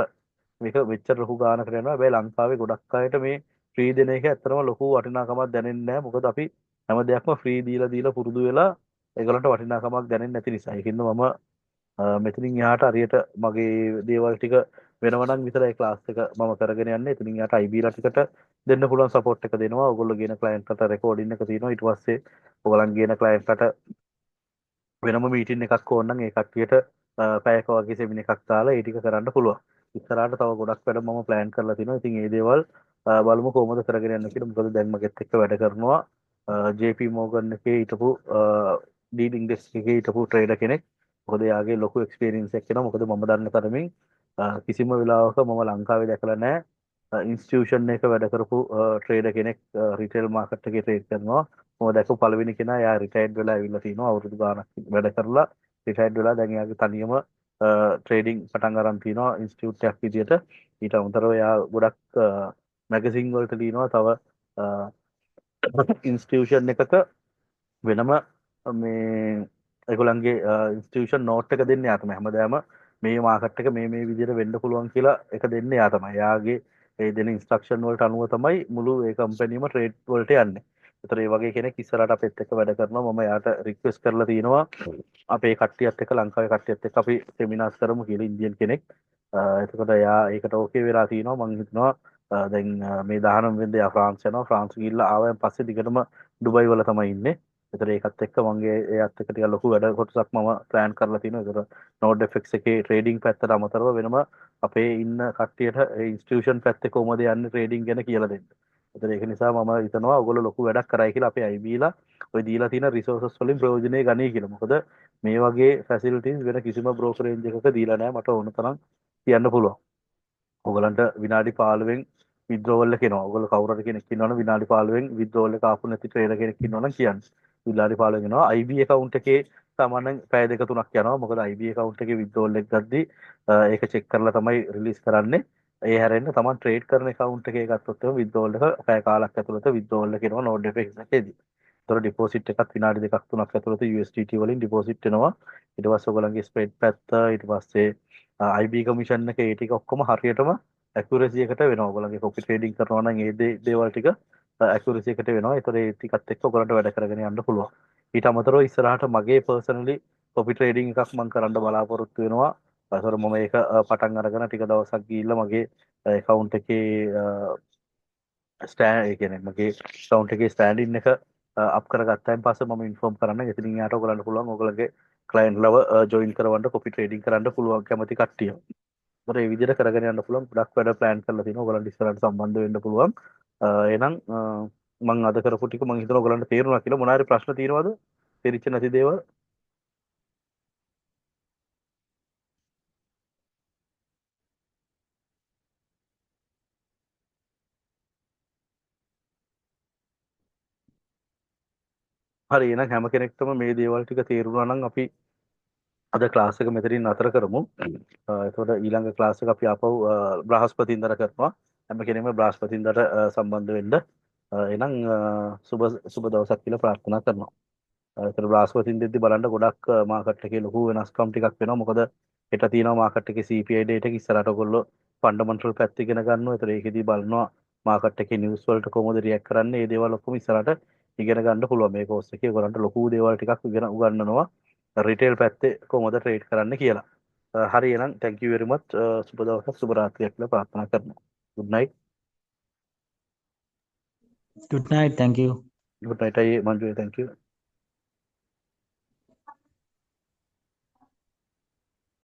මේක වෙච්චර ලොකු ගානකට යනවා. හැබැයි ලංකාවේ ගොඩක් අයට මේ ෆ්‍රී දෙන එක ඇත්තටම ලොකු වටිනාකමක් දැනෙන්නේ නැහැ. මොකද අපි හැම දෙයක්ම ෆ්‍රී දීලා දීලා පුරුදු වෙලා ඒගොල්ලන්ට වටිනාකමක් දැනෙන්නේ නැති නිසා. ඒකින්ද මම මෙතනින් එහාට හරියට මගේ දේවල් ටික වෙනව නම් විතරයි ක්ලාස් එක මම කරගෙන යන්නේ. එතනින් එහාට IB ලා ටිකට දෙන්න පුළුවන් සපෝට් එක දෙනවා. ඔයගොල්ලෝ ගේන ක්ලයන්ට් කට රෙකෝඩින් එක තියෙනවා. ඊට පස්සේ ඔයගලන් ගේන ක්ලයන්ට් කට වෙනම මීටින් එකක් ඕන නම් ඒ කට්ටියට පැයක වගේ සෙමින එකක් දාලා ඒ ටික කරන්න පුළුවන්. ඉස්සරහට තව ගොඩක් වැඩ මම ප්ලෑන් කරලා තිනවා. ඉතින් මේ දේවල් බලමු කොහොමද කරගෙන යන්න කියලා. මොකද දැන් මගෙත් එක්ක වැඩ කරනවා JP Morgan එකේ හිටපු lead index එකේ හිටපු ට්‍රේඩර් කෙනෙක්. මොකද එයාගේ ලොකු එක්ස්පීරියන්ස් එකක් එනවා. මොකද මම දන්න තරමින් කිසිම වෙලාවක මම ලංකාවේ දැකලා නැහැ ඉන්ස්ටිටියුෂන් එක වැඩ කරපු ට්‍රේඩර් කෙනෙක් රිටේල් මාකට් එකේ ට්‍රේඩ් කරනවා. මම දැක්කු පළවෙනි කෙනා එයා රිටයර්ඩ් වෙලා ඇවිල්ලා තිනවා අවුරුදු ගාණක් වැඩ කරලා රිටයර්ඩ් වෙලා දැන් එයාගේ තනියම ට්‍රේඩින් පටන් අරන් තිනවා ඉන්ස්ටිටියුට් එකක් විදියට. ඊට අමතරව එයා ගොඩක් මැගසින් වලට ලියනවා තව ඉන්ස්ටිටියුෂන් එකක වෙනම මේ ඒගොල්ලන්ගේ ඉන්ස්ටිටියුෂන් නෝට් එක දෙන්නේ යා තමයි හැමදාම මේ මාකට් එක මේ විදිහට වෙන්න පුළුවන් කියලා එක දෙන්නේ යා තමයි. එයාගේ ඒ දෙන ඉන්ස්ට්‍රක්ෂන් වලට අනුව තමයි මුළු ඒ කම්පැනිම ට්‍රේඩ් වලට යන්නේ. ඒතර ඒ වගේ කෙනෙක් ඉස්සරහට අපිත් එක්ක වැඩ කරනවා. මම එයාට රික්වෙස්ට් කරලා තියෙනවා අපේ කට්ටියත් එක්ක ලංකාවේ කට්ටියත් එක්ක අපි සෙමිනාර්ස් කරමු කියලා ඉන්දියන් කෙනෙක්. එතකොට එයා ඒකට ඕකේ වෙලා තිනවා. මම හිතනවා දැන් මේ 19 වෙනිදා එයා ෆ්‍රාන්ස් යනවා. ෆ්‍රාන්ස් ගිහිල්ලා ආවයන් පස්සේ දිගටම ඩුබයි වල තමයි ඉන්නේ. ඒතර ඒකත් එක්ක මගේ එයාත් එක්ක ටිකක් ලොකු වැඩ කොටසක් මම ප්ලෑන් කරලා තිනවා. ඒතර නෝඩ් FX එකේ ට්‍රේඩින් පැත්තට අමතරව වෙනම අපේ ඉන්න කට්ටියට ඒ ඉන්ස්ටිටියුෂන් පැත්තේ කොහොමද යන්නේ ට්‍රේඩින් ගැන කියලා දෙන්න. ඒතර ඒක නිසා මම හිතනවා ඔයගොල්ලෝ ලොකු වැඩක් කරයි කියලා අපේ IB ලා ඔය දීලා තියෙන රිසෝසස් වලින් ප්‍රයෝජනෙ ගනී කියලා. මොකද මේ වගේ ෆැසිලිටිස් වෙන කිසිම බ්‍රෝකරේජ් එකක දීලා නැහැ මට ඕන තරම් කියන්න පුළුවන්. ඔයගලන්ට විනාඩි 15න් විත්ඩ්‍රෝවල් එක එනවා. ඔයගොල්ලෝ කවුරු හරි කෙනෙක් ඉන්නවනම් විනාඩි 15න් විත්ඩ්‍රෝවල් එක ආපු නැති ට්‍රේඩර් කෙනෙක් ඉන්නවනම් කියන්න. විනාඩි 15න් එනවා. IB account එකේ සාමාන්‍යයෙන් පැය දෙක තුනක් යනවා. මොකද IB account එකේ විත්ඩ්‍රෝවල් එක ගද්දි ඒක චෙක් කරලා තමයි රිලීස් කරන්නේ. ඒ හැරෙන්න තමන් ට්‍රේඩ් කරන account එකේ ගත්තොත් එම විත්ඩ්‍රෝවල් එක පැය කාලක් ඇතුළත විත්ඩ්‍රෝවල් එක එනවා නෝඩ් FX එකේදී. ඒතර ඩිපොසිට් එකත් විනාඩි දෙකක් තුනක් ඇතුළත USDT වලින් ඩිපොසිට් වෙනවා. ඊට පස්සේ ඔයගලන්ගේ ස්ප්‍රෙඩ් පැත්ත ඊට පස්සේ IB කමිෂන් එක ඒ ටික ඔක්කොම හරියටම ඇකියුරසි එකට වෙනවා. ඔයගලන්ගේ කොපි ට්‍රේඩින් කරනවා නම් ඒ දේවල් ටික ඇකියුරසි එකට වෙනවා. ඒතර ඒ ටිකත් එක්ක ඔයගලන්ට වැඩ කරගෙන යන්න පුළුවන්. ඊට අමතරව ඉස්සරහට මගේ පර්සනලි කොපි ට්‍රේඩින් එකක් මම කරන්න බලාපොරොත්තු වෙනවා. ඒතර මම ඒක පටන් අරගෙන ටික දවසක් ගිහිල්ලා මගේ account එකේ ඒ කියන්නේ මගේ account එකේ standing එක අප් කරගත්තාන් පස්සේ මම ඉන්ෆෝම් කරන්න එතනින් යාට ඔයගලන්ට පුළුවන් ඔයගලගේ ක්ලයන්ට් ලව ජොයින් කරවන්න කොපි ට්‍රේඩින් කරන්න පුළුවන් කැමති කට්ටිය. ඒතර මේ විදිහට කරගෙන යන්න පුළුවන් ගොඩක් වැඩ ප්ලෑන් කරලා තියෙනවා. ඔයගලන්ට ඉස්සරහට සම්බන්ධ වෙන්න පුළුවන්. එහෙනම් මම අද කරපු ටික මම හිතනවා ඔයගලන්ට තේරුණා කියලා. මොනවා හරි ප්‍රශ්න තියෙනවද? තේරිච්ච නැති දේවල්? හරි එහෙනම් හැම කෙනෙක්ටම මේ දේවල් ටික තේරුණා නම් අපි අද ක්ලාස් එක මෙතනින් නතර කරමු. එතකොට ඊළඟ ක්ලාස් එක අපි ආපහු බ්‍රහස්පතින්දා කරනවා. හැම කෙනෙක්ම බ්‍රහස්පතින්දාට සම්බන්ධ වෙන්න. එහෙනම් සුබ දවසක් කියලා ප්‍රාර්ථනා කරනවා. ඒතර බ්‍රහස්පතින්දෙද්දි බලන්න ගොඩක් මාකට් එකේ ලොකු වෙනස්කම් ටිකක් වෙනවා. මොකද හෙට තියෙනවා මාකට් එකේ CPI data එක ඉස්සරහට ඔයගොල්ලෝ ෆන්ඩමෙන්ටල් පැත්ත ඉගෙන ගන්නවා. ඒතර ඒකෙදි බලනවා මාකට් එකේ නිවුස් වලට කොහොමද රියැක්ට් කරන්නේ. මේ දේවල් ඔක්කොම ඉස්සරහට ඉගෙන ගන්න පුළුවන්. මේ කෝස් එකේ ඔයගලන්ට ලොකු දේවල් ටිකක් ඉගෙන උගන්වනවා. රිටේල් පැත්තේ කොහොමද ට්‍රේඩ් කරන්න කියලා. හරි එහෙනම් thank you very much. සුබ දවසක් සුබ රාත්‍රියක් කියලා ප්‍රාර්ථනා කරනවා. good night. Good night. Thank you. good night. අයියේ මංජුවේ thank you.